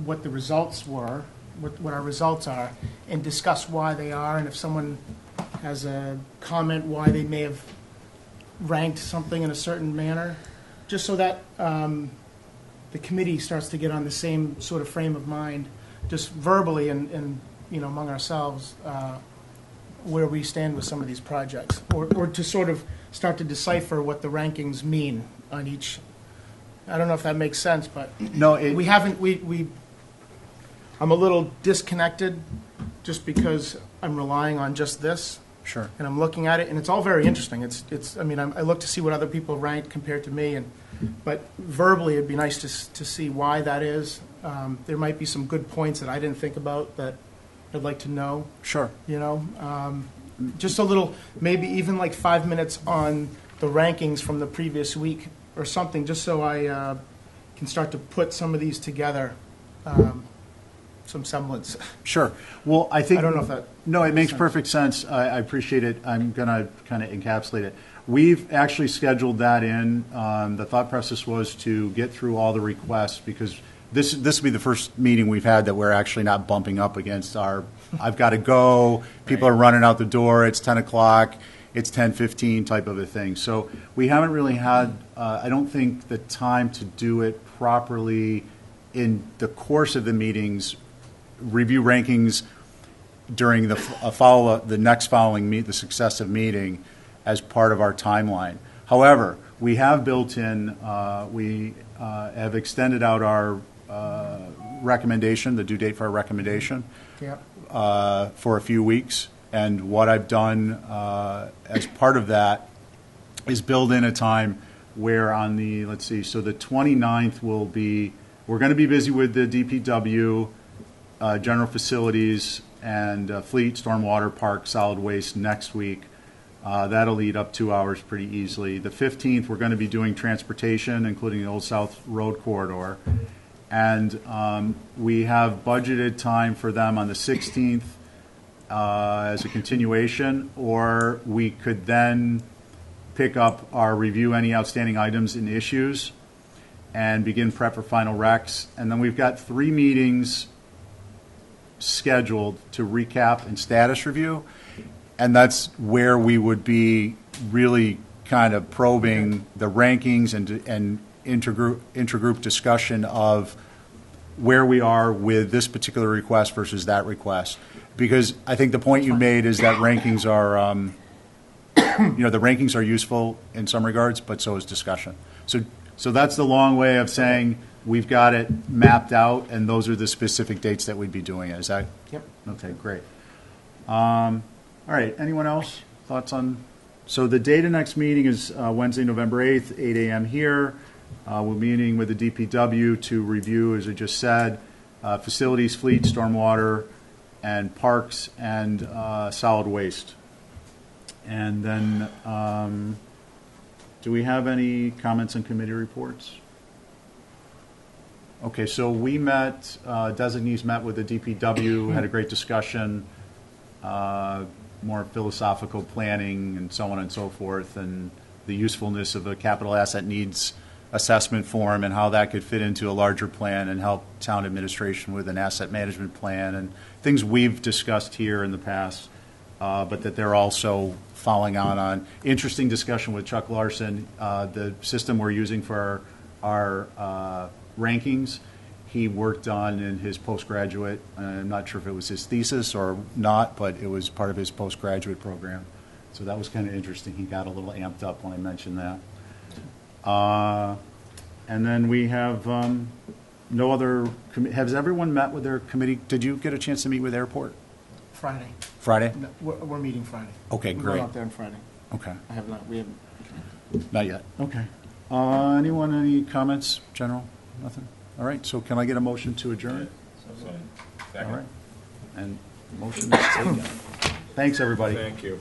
S7: what the results were, what our results are, and discuss why they are, and if someone has a comment why they may have ranked something in a certain manner, just so that the committee starts to get on the same sort of frame of mind, just verbally and you know, among ourselves, where we stand with some of these projects, or to sort of start to decipher what the rankings mean on each. I don't know if that makes sense, but
S4: No,
S7: we haven't. I'm a little disconnected, just because I'm relying on just this,
S4: Sure.
S7: and I'm looking at it, and it's all very interesting. It's. I mean, I look to see what other people rank compared to me, but verbally, it'd be nice to see why that is. There might be some good points that I didn't think about that I'd like to know.
S4: Sure.
S7: You know, just a little, maybe even like 5 minutes on the rankings from the previous week or something, just so I can start to put some of these together, some semblance.
S4: Sure. Well, I think.
S7: I don't know if that
S4: No, it makes
S7: sense.
S4: perfect sense. I appreciate it. I'm going to kind of encapsulate it. We've actually scheduled that in. The thought process was to get through all the requests, because this will be the first meeting we've had that we're actually not bumping up against our, I've got to go, people are running out the door, it's 10 o'clock, it's 10:15 type of a thing. So we haven't really had, I don't think, the time to do it properly in the course of the meetings, review rankings during the next following the successive meeting as part of our timeline. However, we have built in, we have extended out our recommendation, the due date for our recommendation,
S7: Yep.
S4: for a few weeks. And what I've done as part of that is build in a time where on the, let's see, so the 29th we're going to be busy with the DPW, general facilities, and fleet, stormwater, park, solid waste next week. That'll eat up 2 hours pretty easily. The 15th, we're going to be doing transportation, including the Old South Road corridor. And we have budgeted time for them on the 16th as a continuation, or we could then pick up our review any outstanding items and issues and begin prep for final recs. And then we've got 3 meetings scheduled to recap and status review, and that's where we would be really kind of probing the rankings and intergroup discussion of where we are with this particular request versus that request. Because I think the point you made is that rankings are, the rankings are useful in some regards, but so is discussion. So that's the long way of saying we've got it mapped out, and those are the specific dates that we'd be doing it. Is that?
S7: Yep.
S4: Okay, great. All right, anyone else? Thoughts on? So the date of next meeting is Wednesday, November 8th, 8 a.m. here. We're meeting with the DPW to review, as I just said, facilities, fleet, stormwater, and parks, and solid waste. And then, do we have any comments on committee reports? Okay, so we met, designees met with the DPW, had a great discussion, more philosophical planning and so on and so forth, and the usefulness of a capital asset needs assessment form and how that could fit into a larger plan and help town administration with an asset management plan and things we've discussed here in the past, but that they're also following on. Interesting discussion with Chuck Larson, the system we're using for our rankings. he worked on in his postgraduate. I'm not sure if it was his thesis or not, but it was part of his postgraduate program. So that was kind of interesting. He got a little amped up when I mentioned that. And then we have no other, has everyone met with their committee? Did you get a chance to meet with Airport?
S7: Friday.
S4: Friday?
S7: No, we're meeting Friday.
S4: Okay,
S7: We're
S4: great.
S7: going out there on Friday.
S4: Okay,
S7: I have not, we haven't.
S4: not yet. Okay. Anyone, any comments, general? Nothing? All right, so can I get a motion to adjourn?
S6: So,
S4: All
S6: second.
S4: right. And motion is taken. Thanks, everybody.
S6: Thank you.